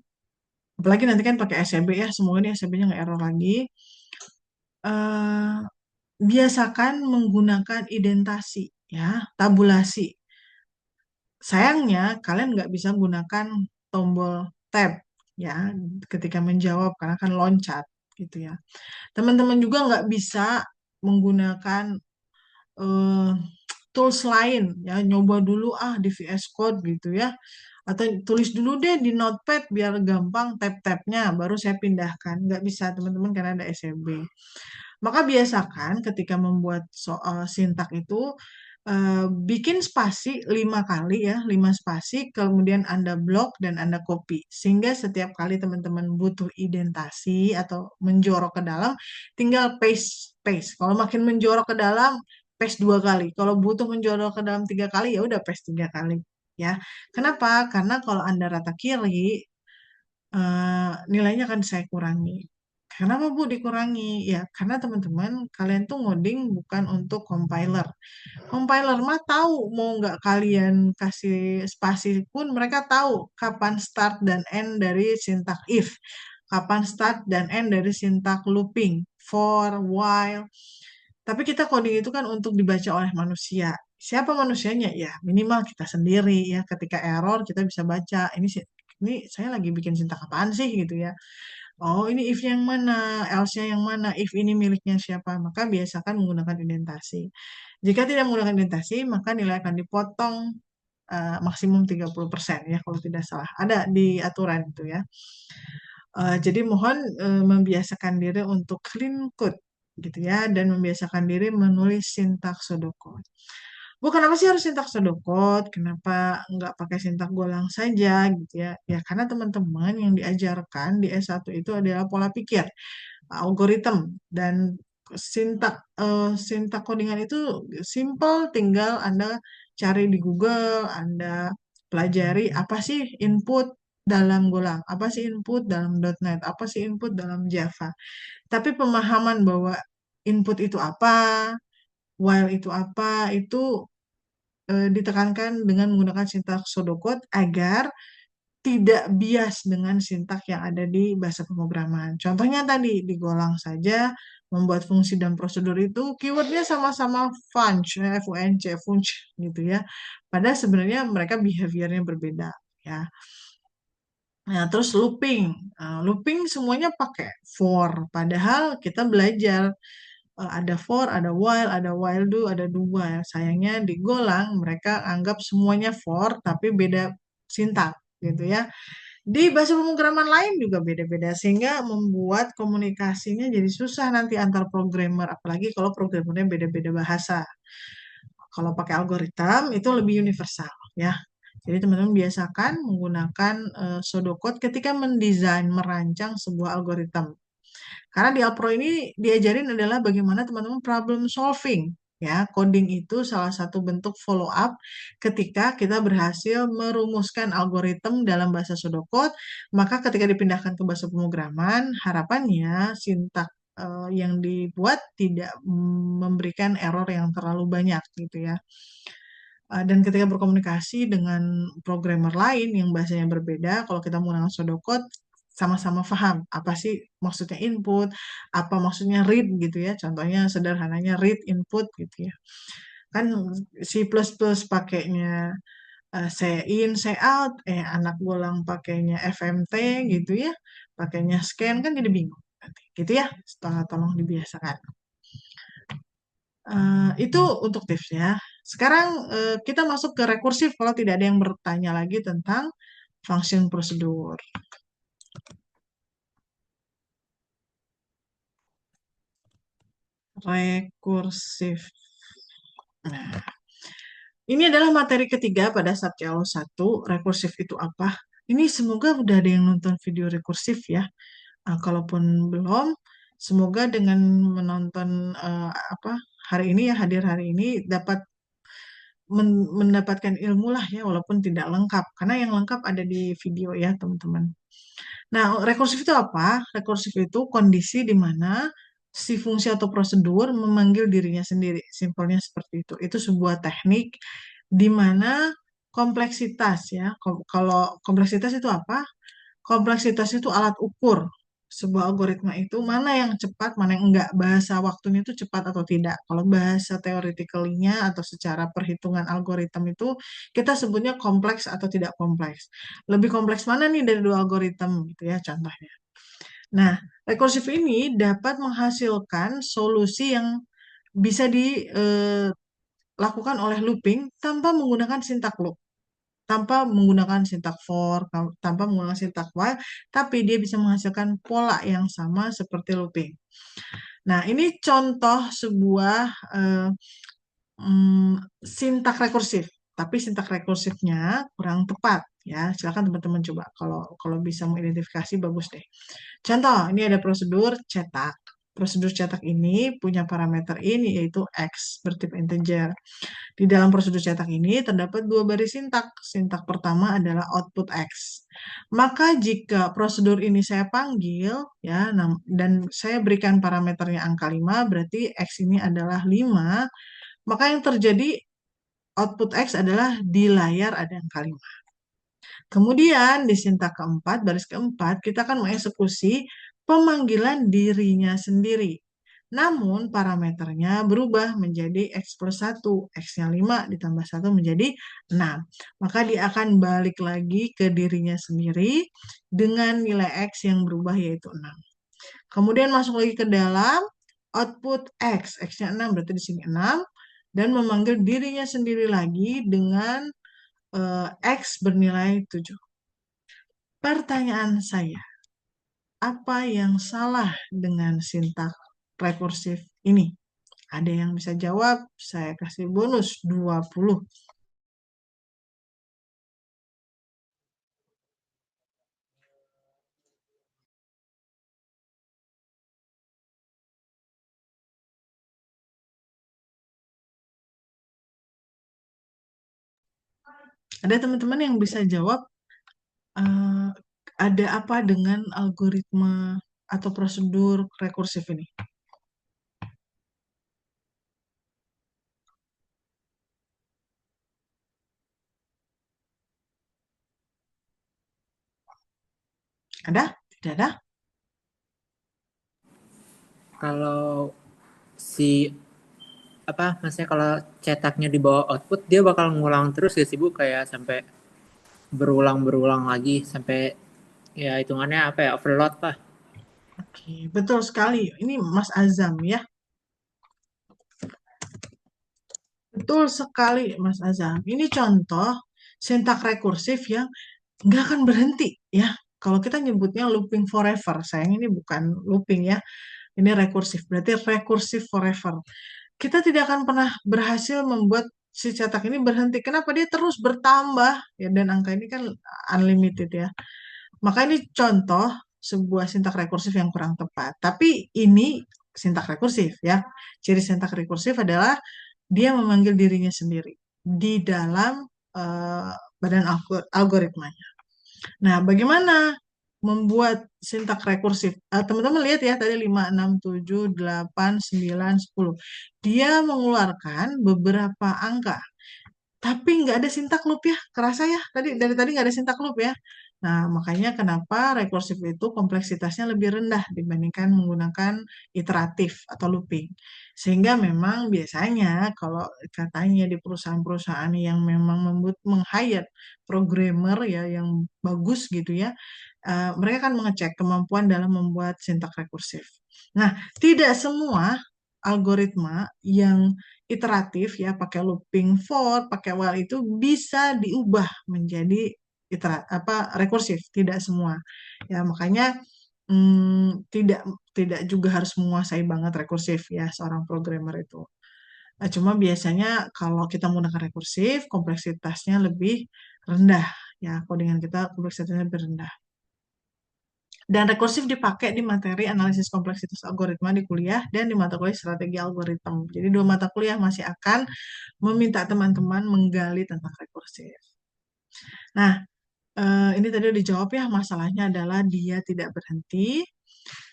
apalagi nanti kan pakai SCB ya, semoga ini SCB-nya nggak error lagi. eh, Biasakan menggunakan identasi, ya, tabulasi. Sayangnya, kalian nggak bisa gunakan tombol tab, ya, ketika menjawab, karena kan loncat, gitu ya. Teman-teman juga nggak bisa menggunakan eh, tools lain, ya, nyoba dulu di VS Code gitu ya. Atau tulis dulu deh di Notepad biar gampang tab-tabnya, baru saya pindahkan. Nggak bisa, teman-teman, karena ada SCB. Maka biasakan ketika membuat soal sintak itu bikin spasi 5 kali ya, 5 spasi, kemudian Anda blok dan Anda copy. Sehingga setiap kali teman-teman butuh identasi atau menjorok ke dalam, tinggal paste, paste. Kalau makin menjorok ke dalam, paste 2 kali. Kalau butuh menjorok ke dalam 3 kali, ya udah paste 3 kali. Ya, kenapa? Karena kalau Anda rata kiri, nilainya akan saya kurangi. Kenapa Bu dikurangi? Ya, karena teman-teman kalian tuh ngoding bukan untuk compiler. Compiler mah tahu mau nggak kalian kasih spasi pun mereka tahu kapan start dan end dari sintak if, kapan start dan end dari sintak looping, for, while. Tapi kita coding itu kan untuk dibaca oleh manusia. Siapa manusianya? Ya, minimal kita sendiri ya. Ketika error kita bisa baca ini saya lagi bikin sintak apaan sih gitu ya. Oh, ini if yang mana, else-nya yang mana, if ini miliknya siapa. Maka biasakan menggunakan indentasi. Jika tidak menggunakan indentasi, maka nilai akan dipotong maksimum 30% ya kalau tidak salah. Ada di aturan itu ya. Jadi mohon membiasakan diri untuk clean code gitu ya dan membiasakan diri menulis sintaks pseudocode. Bu, kenapa sih harus sintak pseudocode? Kenapa nggak pakai sintak golang saja gitu ya? Ya karena teman-teman yang diajarkan di S1 itu adalah pola pikir, algoritma dan sintak codingan itu simple, tinggal Anda cari di Google, Anda pelajari apa sih input dalam Golang, apa sih input dalam .NET, apa sih input dalam Java. Tapi pemahaman bahwa input itu apa, while itu apa, itu ditekankan dengan menggunakan sintaks pseudocode agar tidak bias dengan sintak yang ada di bahasa pemrograman. Contohnya tadi di Golang saja membuat fungsi dan prosedur itu keywordnya sama-sama func, func, func gitu ya. Padahal sebenarnya mereka behaviornya berbeda ya. Nah, terus looping. Nah, looping semuanya pakai for. Padahal kita belajar ada for, ada while do, ada do while. Sayangnya di Golang mereka anggap semuanya for tapi beda sintak gitu ya. Di bahasa pemrograman lain juga beda-beda sehingga membuat komunikasinya jadi susah nanti antar programmer apalagi kalau programmernya beda-beda bahasa. Kalau pakai algoritma itu lebih universal ya. Jadi teman-teman biasakan menggunakan pseudocode ketika mendesain, merancang sebuah algoritma. Karena di Alpro ini diajarin adalah bagaimana teman-teman problem solving. Ya, coding itu salah satu bentuk follow up ketika kita berhasil merumuskan algoritma dalam bahasa pseudocode, maka ketika dipindahkan ke bahasa pemrograman, harapannya sintak yang dibuat tidak memberikan error yang terlalu banyak gitu ya. Dan ketika berkomunikasi dengan programmer lain yang bahasanya berbeda, kalau kita menggunakan pseudocode, sama-sama paham apa sih maksudnya input, apa maksudnya read gitu ya. Contohnya sederhananya read input gitu ya. Kan C++ pakainya say in, say out, anak Golang pakainya FMT gitu ya, pakainya scan kan jadi bingung. Gitu ya, tolong dibiasakan. Itu untuk tipsnya. Sekarang kita masuk ke rekursif kalau tidak ada yang bertanya lagi tentang function prosedur. Rekursif. Nah, ini adalah materi ketiga pada Subcelo 1. Rekursif itu apa? Ini semoga udah ada yang nonton video rekursif ya. Kalaupun belum, semoga dengan menonton apa hari ini ya, hadir hari ini dapat mendapatkan ilmu lah ya, walaupun tidak lengkap. Karena yang lengkap ada di video ya, teman-teman. Nah, rekursif itu apa? Rekursif itu kondisi di mana si fungsi atau prosedur memanggil dirinya sendiri. Simpelnya seperti itu. Itu sebuah teknik di mana kompleksitas ya. Kalau kompleksitas itu apa? Kompleksitas itu alat ukur sebuah algoritma itu mana yang cepat, mana yang enggak. Bahasa waktunya itu cepat atau tidak. Kalau bahasa theoretically-nya atau secara perhitungan algoritma itu kita sebutnya kompleks atau tidak kompleks. Lebih kompleks mana nih dari dua algoritma gitu ya contohnya. Nah, rekursif ini dapat menghasilkan solusi yang bisa dilakukan oleh looping tanpa menggunakan sintak loop, tanpa menggunakan sintak for, tanpa menggunakan sintak while, tapi dia bisa menghasilkan pola yang sama seperti looping. Nah, ini contoh sebuah sintak rekursif, tapi sintak rekursifnya kurang tepat ya. Silakan teman-teman coba kalau kalau bisa mengidentifikasi bagus deh. Contoh, ini ada prosedur cetak. Prosedur cetak ini punya parameter ini yaitu X bertipe integer. Di dalam prosedur cetak ini terdapat dua baris sintak. Sintak pertama adalah output X. Maka jika prosedur ini saya panggil ya dan saya berikan parameternya angka 5, berarti X ini adalah 5, maka yang terjadi output X adalah di layar ada angka 5. Kemudian di sintak keempat, baris keempat, kita akan mengeksekusi pemanggilan dirinya sendiri. Namun parameternya berubah menjadi X plus 1. X-nya 5 ditambah 1 menjadi 6. Maka dia akan balik lagi ke dirinya sendiri dengan nilai X yang berubah yaitu 6. Kemudian masuk lagi ke dalam output X. X-nya 6 berarti di sini 6. Dan memanggil dirinya sendiri lagi dengan X bernilai 7. Pertanyaan saya, apa yang salah dengan sintak rekursif ini? Ada yang bisa jawab? Saya kasih bonus 20. Ada teman-teman yang bisa jawab ada apa dengan algoritma atau prosedur rekursif ini? Ada? Tidak ada? Kalau si apa maksudnya kalau cetaknya di bawah output dia bakal ngulang terus ya sih Bu kayak sampai berulang-berulang lagi sampai ya hitungannya apa ya overload lah. Oke, betul sekali. Ini Mas Azam ya. Betul sekali Mas Azam. Ini contoh sintak rekursif yang nggak akan berhenti ya. Kalau kita nyebutnya looping forever, sayang ini bukan looping ya. Ini rekursif, berarti rekursif forever. Kita tidak akan pernah berhasil membuat si cetak ini berhenti. Kenapa? Dia terus bertambah ya, dan angka ini kan unlimited ya. Maka ini contoh sebuah sintak rekursif yang kurang tepat. Tapi ini sintak rekursif ya. Ciri sintak rekursif adalah dia memanggil dirinya sendiri di dalam eh, badan algoritmanya. Nah, bagaimana membuat sintak rekursif? Teman-teman lihat ya, tadi 5, 6, 7, 8, 9, 10. Dia mengeluarkan beberapa angka, tapi nggak ada sintak loop ya, kerasa ya, dari tadi nggak ada sintak loop ya. Nah, makanya kenapa rekursif itu kompleksitasnya lebih rendah dibandingkan menggunakan iteratif atau looping. Sehingga memang biasanya kalau katanya di perusahaan-perusahaan yang memang meng-hire programmer ya yang bagus gitu ya, mereka kan mengecek kemampuan dalam membuat sintak rekursif. Nah, tidak semua algoritma yang iteratif ya pakai looping for, pakai while itu bisa diubah menjadi rekursif, tidak semua. Ya, makanya tidak tidak juga harus menguasai banget rekursif ya seorang programmer itu. Nah, cuma biasanya kalau kita menggunakan rekursif, kompleksitasnya lebih rendah ya, codingan kita kompleksitasnya lebih rendah. Dan rekursif dipakai di materi analisis kompleksitas algoritma di kuliah dan di mata kuliah strategi algoritma. Jadi dua mata kuliah masih akan meminta teman-teman menggali tentang rekursif. Nah, ini tadi udah dijawab ya, masalahnya adalah dia tidak berhenti.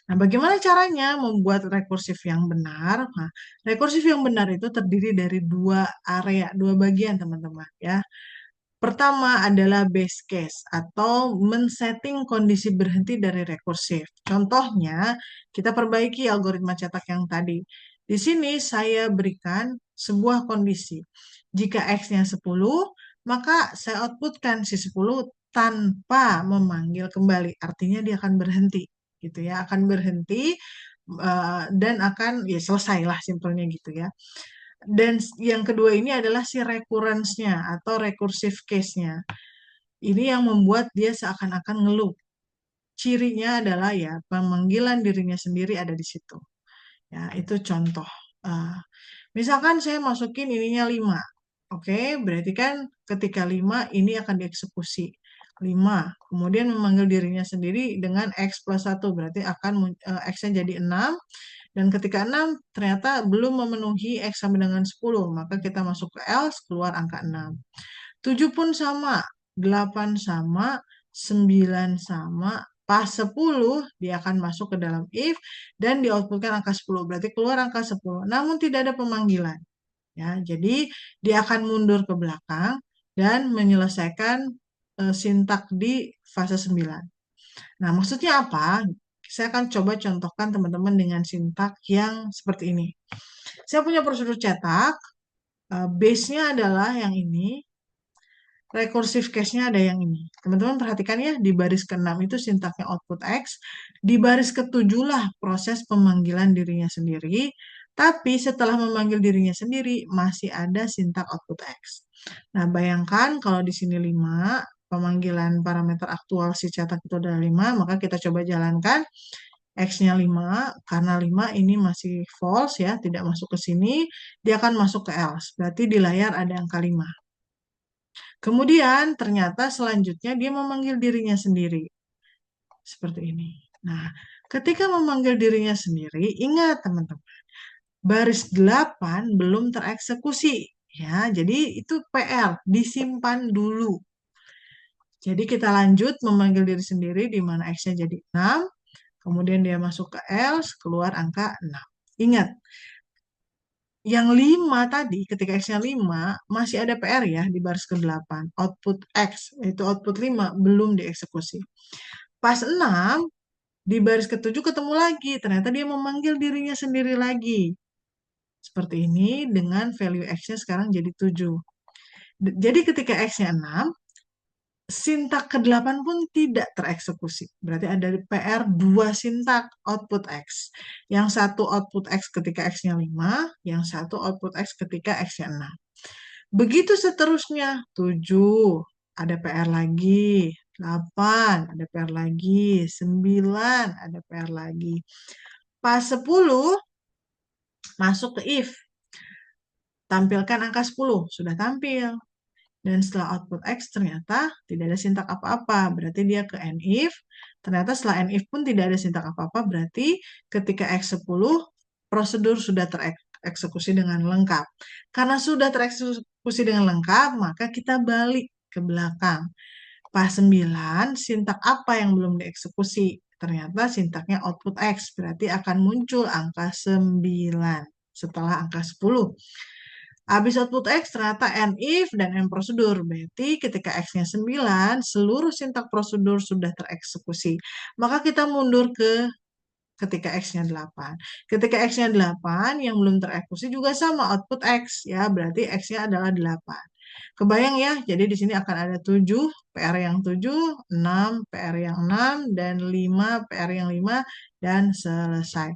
Nah, bagaimana caranya membuat rekursif yang benar? Nah, rekursif yang benar itu terdiri dari dua area, dua bagian teman-teman ya. Pertama adalah base case atau men-setting kondisi berhenti dari rekursif. Contohnya, kita perbaiki algoritma cetak yang tadi. Di sini saya berikan sebuah kondisi. Jika X-nya 10, maka saya outputkan si 10 tanpa memanggil kembali. Artinya dia akan berhenti. Gitu ya, akan berhenti dan akan ya selesai lah simpelnya gitu ya. Dan yang kedua ini adalah si recurrence-nya atau recursive case-nya. Ini yang membuat dia seakan-akan ngeluh. Cirinya adalah ya pemanggilan dirinya sendiri ada di situ. Ya, itu contoh. Uh, Misalkan saya masukin ininya 5. Oke, berarti kan ketika 5 ini akan dieksekusi. 5. Kemudian memanggil dirinya sendiri dengan X plus 1. Berarti akan X-nya jadi 6. Dan ketika 6 ternyata belum memenuhi X sama dengan 10, maka kita masuk ke else, keluar angka 6. 7 pun sama, 8 sama, 9 sama, pas 10 dia akan masuk ke dalam if dan di-outputkan angka 10. Berarti keluar angka 10. Namun tidak ada pemanggilan. Ya, jadi dia akan mundur ke belakang dan menyelesaikan sintak di fase 9. Nah, maksudnya apa? Saya akan coba contohkan teman-teman dengan sintak yang seperti ini. Saya punya prosedur cetak, base-nya adalah yang ini, recursive case-nya ada yang ini. Teman-teman perhatikan ya, di baris ke-6 itu sintaknya output X, di baris ke-7 lah proses pemanggilan dirinya sendiri, tapi setelah memanggil dirinya sendiri, masih ada sintak output X. Nah, bayangkan kalau di sini 5, pemanggilan parameter aktual si cetak itu adalah 5, maka kita coba jalankan X-nya 5, karena 5 ini masih false ya, tidak masuk ke sini, dia akan masuk ke else. Berarti di layar ada angka 5. Kemudian ternyata selanjutnya dia memanggil dirinya sendiri. Seperti ini. Nah, ketika memanggil dirinya sendiri, ingat teman-teman, baris 8 belum tereksekusi. Ya, jadi itu PR, disimpan dulu. Jadi kita lanjut memanggil diri sendiri di mana X-nya jadi 6, kemudian dia masuk ke else, keluar angka 6. Ingat, yang 5 tadi, ketika X-nya 5, masih ada PR ya di baris ke-8. Output X, yaitu output 5, belum dieksekusi. Pas 6, di baris ke-7 ketemu lagi. Ternyata dia memanggil dirinya sendiri lagi. Seperti ini dengan value X-nya sekarang jadi 7. Jadi ketika X-nya 6, sintak ke-8 pun tidak tereksekusi. Berarti ada PR 2 sintak output X. Yang satu output X ketika X-nya 5, yang satu output X ketika X-nya 6. Begitu seterusnya, 7, ada PR lagi, 8, ada PR lagi, 9, ada PR lagi. Pas 10, masuk ke if. Tampilkan angka 10, sudah tampil. Dan setelah output X ternyata tidak ada sintak apa-apa. Berarti dia ke NIF. Ternyata setelah NIF pun tidak ada sintak apa-apa. Berarti ketika X10, prosedur sudah tereksekusi dengan lengkap. Karena sudah tereksekusi dengan lengkap, maka kita balik ke belakang. Pas 9, sintak apa yang belum dieksekusi? Ternyata sintaknya output X. Berarti akan muncul angka 9 setelah angka 10. Habis output X ternyata NIF dan N prosedur. Berarti ketika X-nya 9, seluruh sintak prosedur sudah tereksekusi. Maka kita mundur ke ketika X-nya 8. Ketika X-nya 8, yang belum tereksekusi juga sama output X. Ya, berarti X-nya adalah 8. Kebayang ya, jadi di sini akan ada 7, PR yang 7, 6, PR yang 6, dan 5, PR yang 5, dan selesai.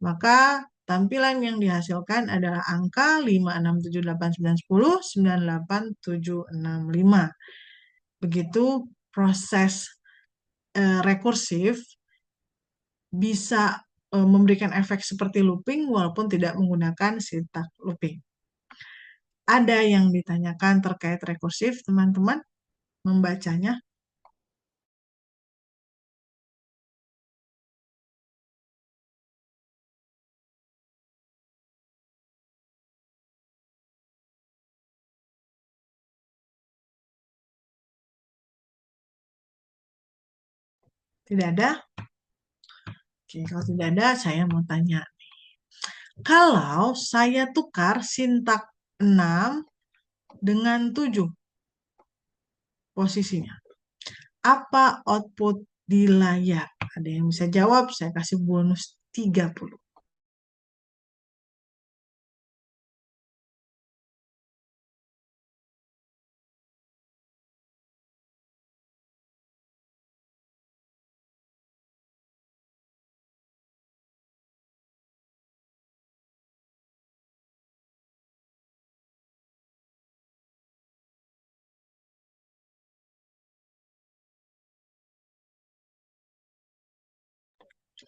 Maka tampilan yang dihasilkan adalah angka 5, 6, 7, 8, 9, 10, 9, 8, 7, 6, 5. Begitu proses rekursif bisa memberikan efek seperti looping walaupun tidak menggunakan sintak looping. Ada yang ditanyakan terkait rekursif, teman-teman, membacanya? Tidak ada? Oke, kalau tidak ada, saya mau tanya. Kalau saya tukar sintak 6 dengan 7 posisinya, apa output di layar? Ada yang bisa jawab, saya kasih bonus 30.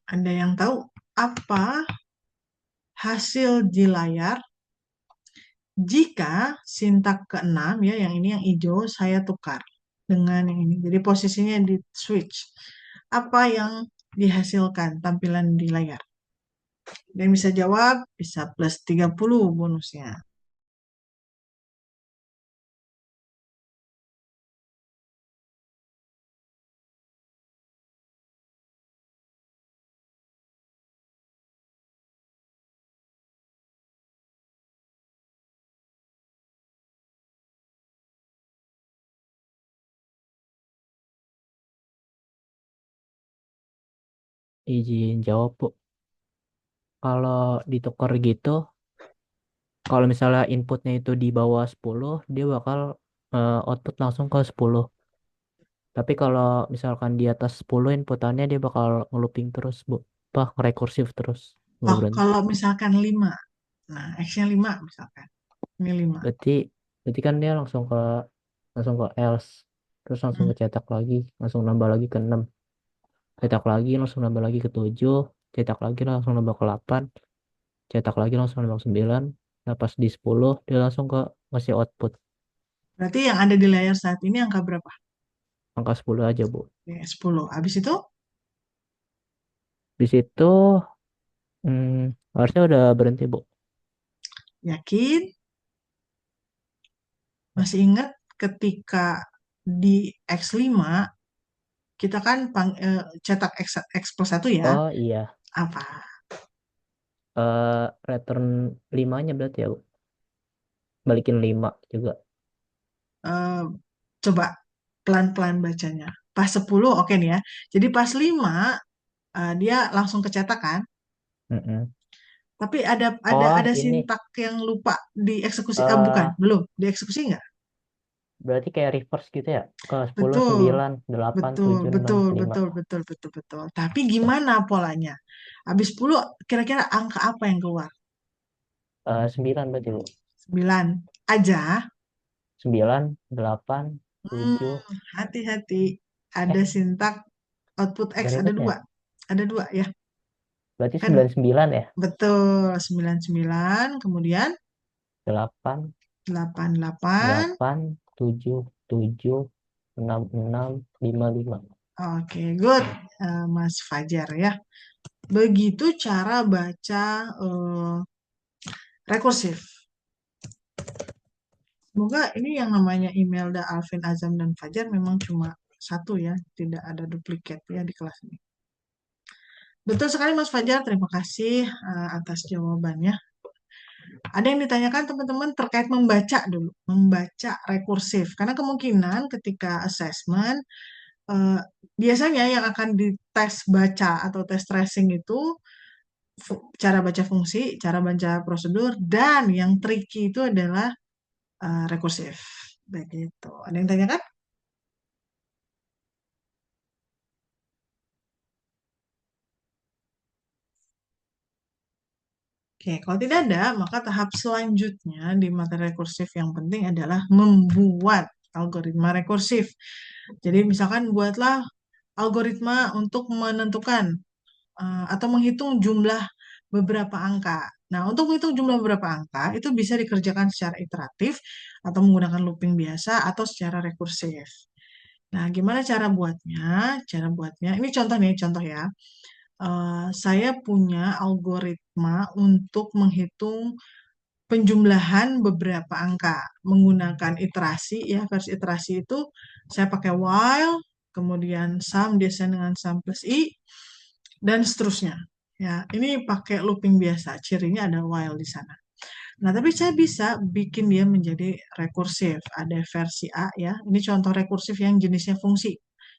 Ada yang tahu apa hasil di layar jika sintak ke-6 ya, yang ini yang hijau saya tukar dengan yang ini. Jadi posisinya di switch. Apa yang dihasilkan tampilan di layar? Dan bisa jawab, bisa plus 30 bonusnya. Izin jawab, Bu. Kalau ditukar gitu, kalau misalnya inputnya itu di bawah 10, dia bakal output langsung ke 10. Tapi kalau misalkan di atas 10 inputannya dia bakal ngelooping terus, Bu. Apa, rekursif terus. Nggak Oh, berhenti. kalau misalkan 5. Nah, X-nya 5 misalkan. Ini 5. Berarti, berarti kan dia langsung ke else. Terus langsung Hmm. ke cetak lagi. Langsung nambah lagi ke 6. Cetak lagi, langsung nambah lagi ke 7. Cetak lagi, langsung nambah ke 8. Cetak lagi, langsung nambah ke 9. Nah, pas di 10, dia langsung ke ngasih output. Berarti yang ada di layar saat ini angka berapa? Angka 10 aja, Bu. Ya, 10. Habis itu, Di situ harusnya udah berhenti, Bu. yakin? Masih ingat ketika di X5, kita kan cetak X+1 ya. Oh iya, Apa? return 5-nya berarti ya, Bu. Balikin 5 juga. Eh, coba pelan-pelan bacanya. pas 10 oke nih ya. Jadi pas 5 dia langsung kecetak kan. Mm-mm. Tapi ada Oh, ini sintak yang lupa dieksekusi. Bukan, eh belum. Dieksekusi nggak? berarti kayak reverse gitu ya? Ke 10, Betul. 9, 8, Betul, 7, 6, betul, 5. betul, betul, betul, betul. Tapi gimana polanya? Habis 10 kira-kira angka apa yang keluar? 9 berarti Bu. 9 aja. 9, 8, Hmm, 7. hati-hati. Ada Eh, sintak output X ada ada ribetnya. dua. Ada dua ya. Berarti Kan 99 ya? betul 99 kemudian 8, 88. 8, 7, 7, 6, 6, 5, 5. Oke, good. Mas Fajar ya. Begitu cara baca rekursif. Semoga ini yang namanya Imelda, Alvin, Azam, dan Fajar memang cuma satu ya. Tidak ada duplikat ya di kelas ini. Betul sekali Mas Fajar, terima kasih atas jawabannya. Ada yang ditanyakan teman-teman terkait membaca dulu, membaca rekursif. Karena kemungkinan ketika assessment, eh, biasanya yang akan dites baca atau tes tracing itu cara baca fungsi, cara baca prosedur, dan yang tricky itu adalah rekursif. Begitu. Ada yang tanyakan? Oke, kalau tidak ada, maka tahap selanjutnya di materi rekursif yang penting adalah membuat algoritma rekursif. Jadi misalkan buatlah algoritma untuk menentukan atau menghitung jumlah beberapa angka. Nah, untuk menghitung jumlah beberapa angka itu bisa dikerjakan secara iteratif atau menggunakan looping biasa atau secara rekursif. Nah, gimana cara buatnya? Cara buatnya, ini contoh nih, contoh ya. Saya punya algoritma untuk menghitung penjumlahan beberapa angka menggunakan iterasi ya, versi iterasi itu saya pakai while, kemudian sum biasanya dengan sum plus i dan seterusnya. Ya, ini pakai looping biasa, cirinya ada while di sana. Nah, tapi saya bisa bikin dia menjadi rekursif. Ada versi A ya. Ini contoh rekursif yang jenisnya fungsi.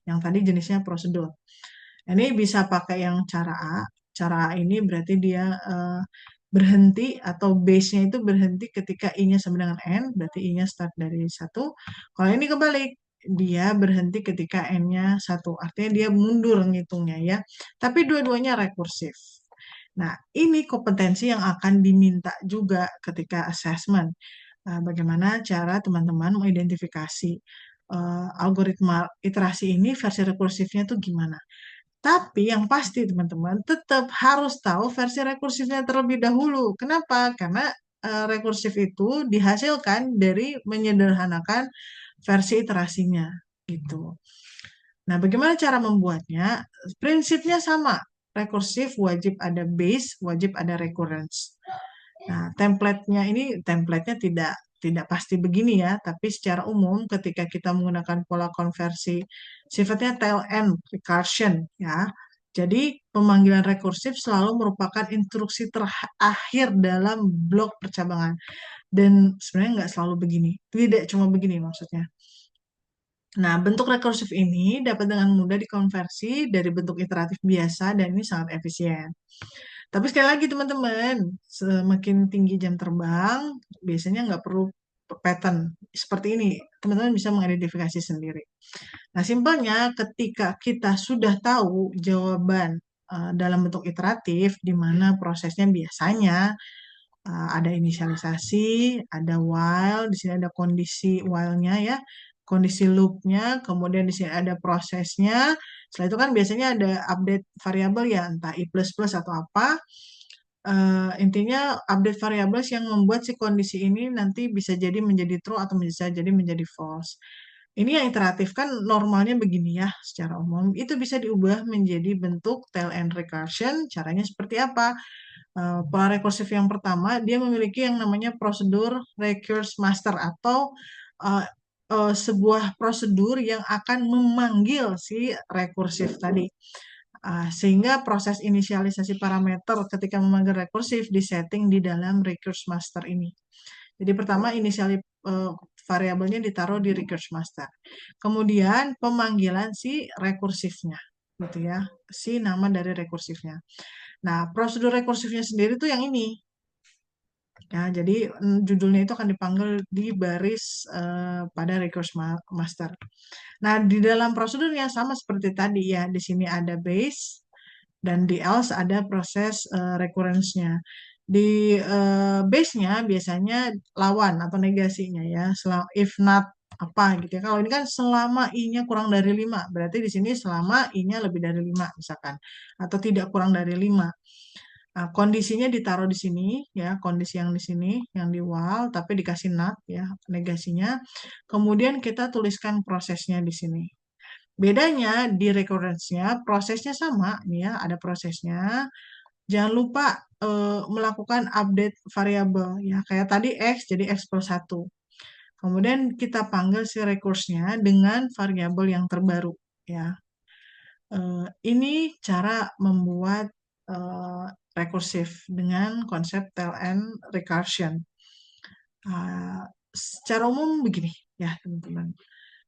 Yang tadi jenisnya prosedur. Ini bisa pakai yang cara A. Cara A ini berarti dia berhenti atau base-nya itu berhenti ketika I-nya sama dengan N, berarti I-nya start dari 1. Kalau ini kebalik, dia berhenti ketika N-nya 1. Artinya dia mundur ngitungnya ya. Tapi dua-duanya rekursif. Nah, ini kompetensi yang akan diminta juga ketika assessment. Bagaimana cara teman-teman mengidentifikasi algoritma iterasi ini versi rekursifnya itu gimana. Tapi yang pasti teman-teman tetap harus tahu versi rekursifnya terlebih dahulu. Kenapa? Karena rekursif itu dihasilkan dari menyederhanakan versi iterasinya gitu. Nah, bagaimana cara membuatnya? Prinsipnya sama. Rekursif wajib ada base, wajib ada recurrence. Nah, template-nya tidak pasti begini ya, tapi secara umum ketika kita menggunakan pola konversi sifatnya tail end recursion ya. Jadi pemanggilan rekursif selalu merupakan instruksi terakhir dalam blok percabangan. Dan sebenarnya nggak selalu begini. Tidak cuma begini maksudnya. Nah, bentuk rekursif ini dapat dengan mudah dikonversi dari bentuk iteratif biasa dan ini sangat efisien. Tapi sekali lagi teman-teman, semakin tinggi jam terbang, biasanya nggak perlu pattern seperti ini. Teman-teman bisa mengidentifikasi sendiri. Nah, simpelnya ketika kita sudah tahu jawaban dalam bentuk iteratif, di mana prosesnya biasanya ada inisialisasi, ada while, di sini ada kondisi while-nya ya, kondisi loop-nya, kemudian di sini ada prosesnya. Setelah itu kan biasanya ada update variabel ya, entah i++ atau apa. Intinya update variabel yang membuat si kondisi ini nanti bisa jadi menjadi true atau bisa jadi menjadi false. Ini yang iteratif kan normalnya begini ya secara umum. Itu bisa diubah menjadi bentuk tail end recursion. Caranya seperti apa? Pola rekursif yang pertama, dia memiliki yang namanya prosedur recurse master atau uh, sebuah prosedur yang akan memanggil si rekursif tadi. Sehingga proses inisialisasi parameter ketika memanggil rekursif disetting di dalam recurse master ini. Jadi pertama variabelnya ditaruh di recurse master. Kemudian pemanggilan si rekursifnya, gitu ya, si nama dari rekursifnya. Nah, prosedur rekursifnya sendiri tuh yang ini. Ya, jadi judulnya itu akan dipanggil di baris pada recurse master. Nah, di dalam prosedurnya sama seperti tadi ya, di sini ada base dan di else ada proses recurrence-nya. Di base-nya biasanya lawan atau negasinya ya, if not apa gitu ya. Kalau ini kan selama i-nya kurang dari 5, berarti di sini selama i-nya lebih dari 5 misalkan, atau tidak kurang dari 5. Nah, kondisinya ditaruh di sini ya, kondisi yang di sini yang di while tapi dikasih not ya, negasinya. Kemudian kita tuliskan prosesnya di sini. Bedanya di recurrence-nya prosesnya sama nih ya, ada prosesnya. Jangan lupa melakukan update variabel ya, kayak tadi x jadi x plus 1. Kemudian kita panggil si recurse-nya dengan variabel yang terbaru ya. Ini cara membuat rekursif dengan konsep tail end recursion. Secara umum begini ya teman-teman.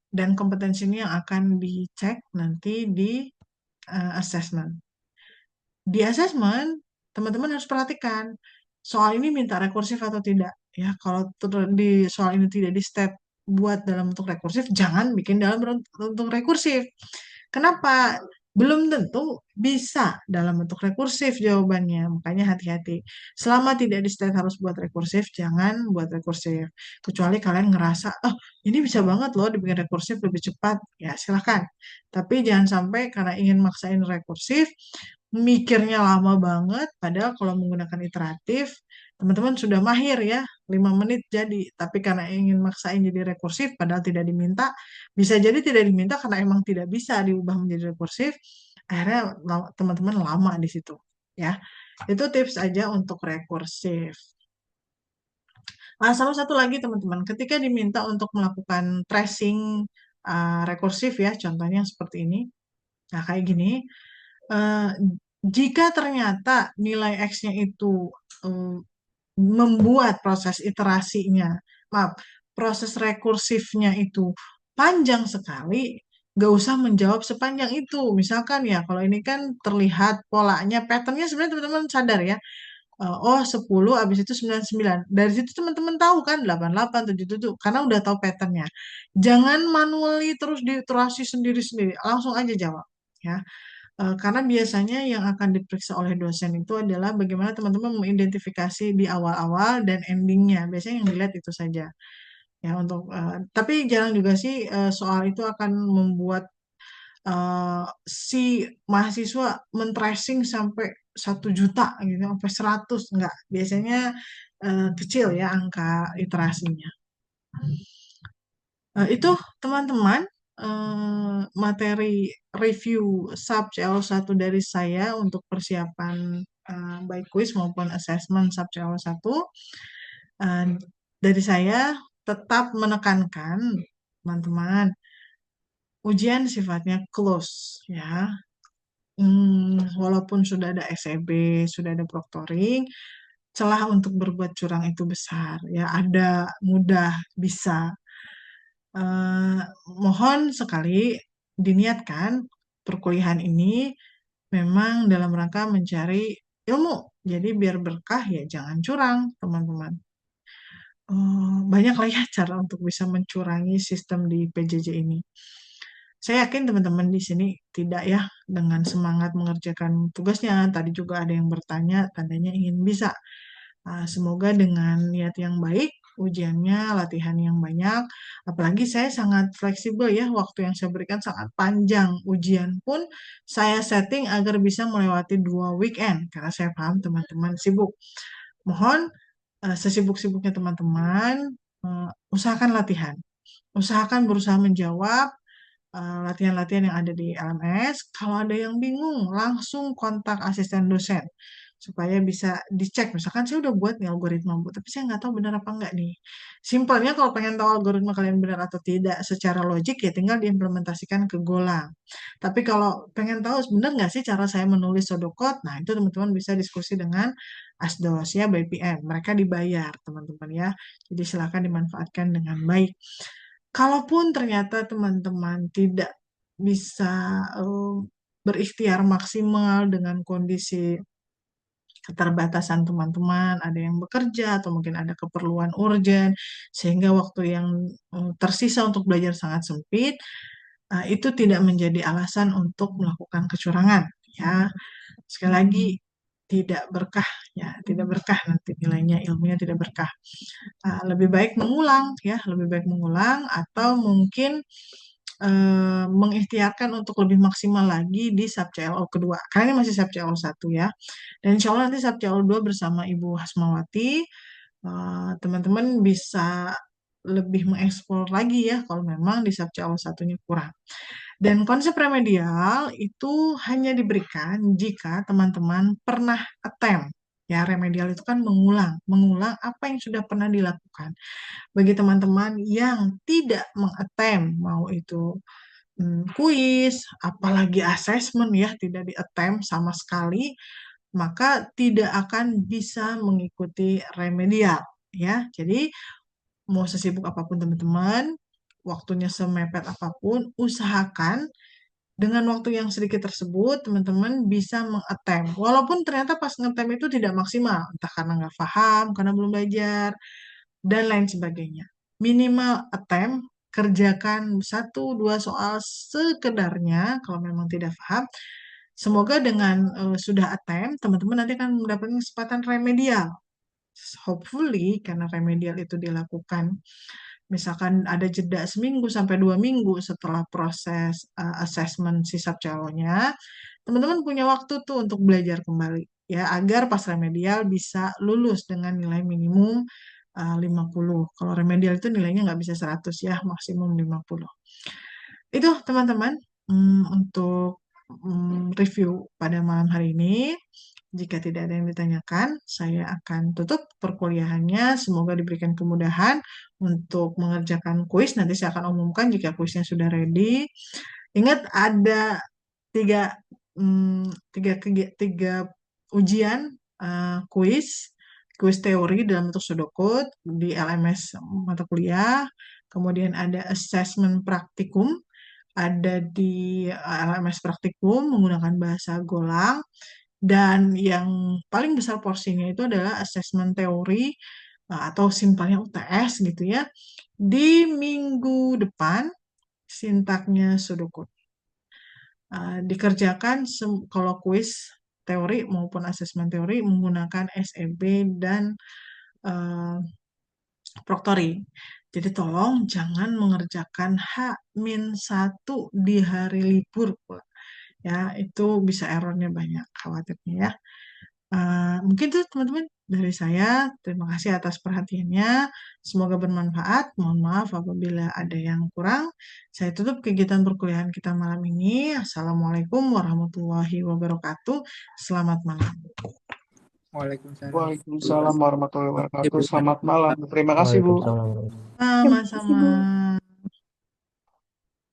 Dan kompetensi ini yang akan dicek nanti di assessment. Di assessment, teman-teman harus perhatikan soal ini minta rekursif atau tidak. Ya, kalau di soal ini tidak di step buat dalam bentuk rekursif, jangan bikin dalam bentuk rekursif. Kenapa? Belum tentu bisa dalam bentuk rekursif jawabannya. Makanya hati-hati. Selama tidak di state harus buat rekursif, jangan buat rekursif. Kecuali kalian ngerasa, oh ini bisa banget loh dibikin rekursif lebih cepat. Ya silahkan. Tapi jangan sampai karena ingin maksain rekursif, mikirnya lama banget. Padahal kalau menggunakan iteratif, teman-teman sudah mahir ya, 5 menit jadi. Tapi karena ingin maksain jadi rekursif, padahal tidak diminta, bisa jadi tidak diminta karena emang tidak bisa diubah menjadi rekursif, akhirnya teman-teman lama di situ. Ya, itu tips aja untuk rekursif. Nah, sama satu lagi teman-teman, ketika diminta untuk melakukan tracing rekursif ya, contohnya seperti ini. Nah, kayak gini, jika ternyata nilai X-nya itu membuat proses iterasinya, proses rekursifnya itu panjang sekali, nggak usah menjawab sepanjang itu. Misalkan ya, kalau ini kan terlihat polanya, patternnya sebenarnya teman-teman sadar ya, oh 10, habis itu 99. Dari situ teman-teman tahu kan 88, 77, karena udah tahu patternnya. Jangan manually terus diiterasi sendiri-sendiri, langsung aja jawab. Ya, karena biasanya yang akan diperiksa oleh dosen itu adalah bagaimana teman-teman mengidentifikasi di awal-awal dan endingnya. Biasanya yang dilihat itu saja. Ya untuk tapi jarang juga sih soal itu akan membuat si mahasiswa men-tracing sampai 1 juta gitu, sampai 100 enggak. Biasanya kecil ya angka iterasinya. Itu teman-teman materi review sub CL1 dari saya untuk persiapan baik quiz maupun assessment sub CL1. Dari saya tetap menekankan teman-teman, ujian sifatnya close ya. Walaupun sudah ada SEB, sudah ada proctoring, celah untuk berbuat curang itu besar ya, ada mudah bisa. Mohon sekali diniatkan perkuliahan ini memang dalam rangka mencari ilmu. Jadi biar berkah ya jangan curang, teman-teman. Banyak lah ya cara untuk bisa mencurangi sistem di PJJ ini. Saya yakin teman-teman di sini tidak ya dengan semangat mengerjakan tugasnya. Tadi juga ada yang bertanya, tandanya ingin bisa. Semoga dengan niat yang baik, ujiannya, latihan yang banyak. Apalagi saya sangat fleksibel ya, waktu yang saya berikan sangat panjang. Ujian pun saya setting agar bisa melewati 2 weekend, karena saya paham teman-teman sibuk. Mohon sesibuk-sibuknya teman-teman, usahakan latihan. Usahakan berusaha menjawab latihan-latihan yang ada di LMS. Kalau ada yang bingung, langsung kontak asisten dosen. supaya bisa dicek. Misalkan saya udah buat nih algoritma, Bu, tapi saya nggak tahu benar apa nggak nih. Simpelnya kalau pengen tahu algoritma kalian benar atau tidak secara logik ya tinggal diimplementasikan ke Golang. Tapi kalau pengen tahu benar nggak sih cara saya menulis pseudocode, nah itu teman-teman bisa diskusi dengan Asdos ya by PM. Mereka dibayar teman-teman ya. Jadi silakan dimanfaatkan dengan baik. Kalaupun ternyata teman-teman tidak bisa berikhtiar maksimal dengan kondisi keterbatasan teman-teman, ada yang bekerja atau mungkin ada keperluan urgent, sehingga waktu yang tersisa untuk belajar sangat sempit, itu tidak menjadi alasan untuk melakukan kecurangan. Ya, sekali lagi tidak berkah, ya tidak berkah nanti nilainya, ilmunya tidak berkah. Lebih baik mengulang, ya lebih baik mengulang atau mungkin mengikhtiarkan untuk lebih maksimal lagi di sub CLO kedua. Karena ini masih sub CLO 1 ya. Dan insya Allah nanti sub CLO 2 bersama Ibu Hasmawati, teman-teman bisa lebih mengeksplor lagi ya kalau memang di sub CLO 1-nya kurang. Dan konsep remedial itu hanya diberikan jika teman-teman pernah attempt. Ya, remedial itu kan mengulang apa yang sudah pernah dilakukan. Bagi teman-teman yang tidak mengattempt, mau itu kuis, apalagi assessment ya, tidak di-attempt sama sekali, maka tidak akan bisa mengikuti remedial ya. Jadi mau sesibuk apapun teman-teman, waktunya semepet apapun, usahakan dengan waktu yang sedikit tersebut, teman-teman bisa mengattempt. Walaupun ternyata pas ngetem itu tidak maksimal, entah karena nggak paham, karena belum belajar, dan lain sebagainya. Minimal attempt, kerjakan satu dua soal sekedarnya kalau memang tidak paham. Semoga dengan sudah attempt, teman-teman nanti akan mendapatkan kesempatan remedial. Hopefully, karena remedial itu dilakukan misalkan ada jeda seminggu sampai 2 minggu setelah proses assessment sisab calonnya, teman-teman punya waktu tuh untuk belajar kembali ya agar pas remedial bisa lulus dengan nilai minimum 50. Kalau remedial itu nilainya nggak bisa 100 ya, maksimum 50. Itu teman-teman untuk review pada malam hari ini. Jika tidak ada yang ditanyakan, saya akan tutup perkuliahannya. Semoga diberikan kemudahan untuk mengerjakan kuis. Nanti saya akan umumkan jika kuisnya sudah ready. Ingat ada tiga, tiga ujian kuis teori dalam bentuk pseudocode di LMS mata kuliah. Kemudian ada assessment praktikum, ada di LMS praktikum menggunakan bahasa Golang. Dan yang paling besar porsinya itu adalah asesmen teori atau simpelnya UTS gitu ya. Di minggu depan sintaknya Sudokut. Dikerjakan kalau kuis teori maupun asesmen teori menggunakan SEB dan Proctoring. Jadi tolong jangan mengerjakan H-1 di hari libur pula. Ya, itu bisa errornya banyak khawatirnya ya. Mungkin itu teman-teman dari saya. Terima kasih atas perhatiannya. Semoga bermanfaat. Mohon maaf apabila ada yang kurang. Saya tutup kegiatan perkuliahan kita malam ini. Assalamualaikum warahmatullahi wabarakatuh. Selamat malam. Waalaikumsalam. Waalaikumsalam warahmatullahi wabarakatuh. Selamat malam. Terima kasih, Bu. Waalaikumsalam. Sama-sama.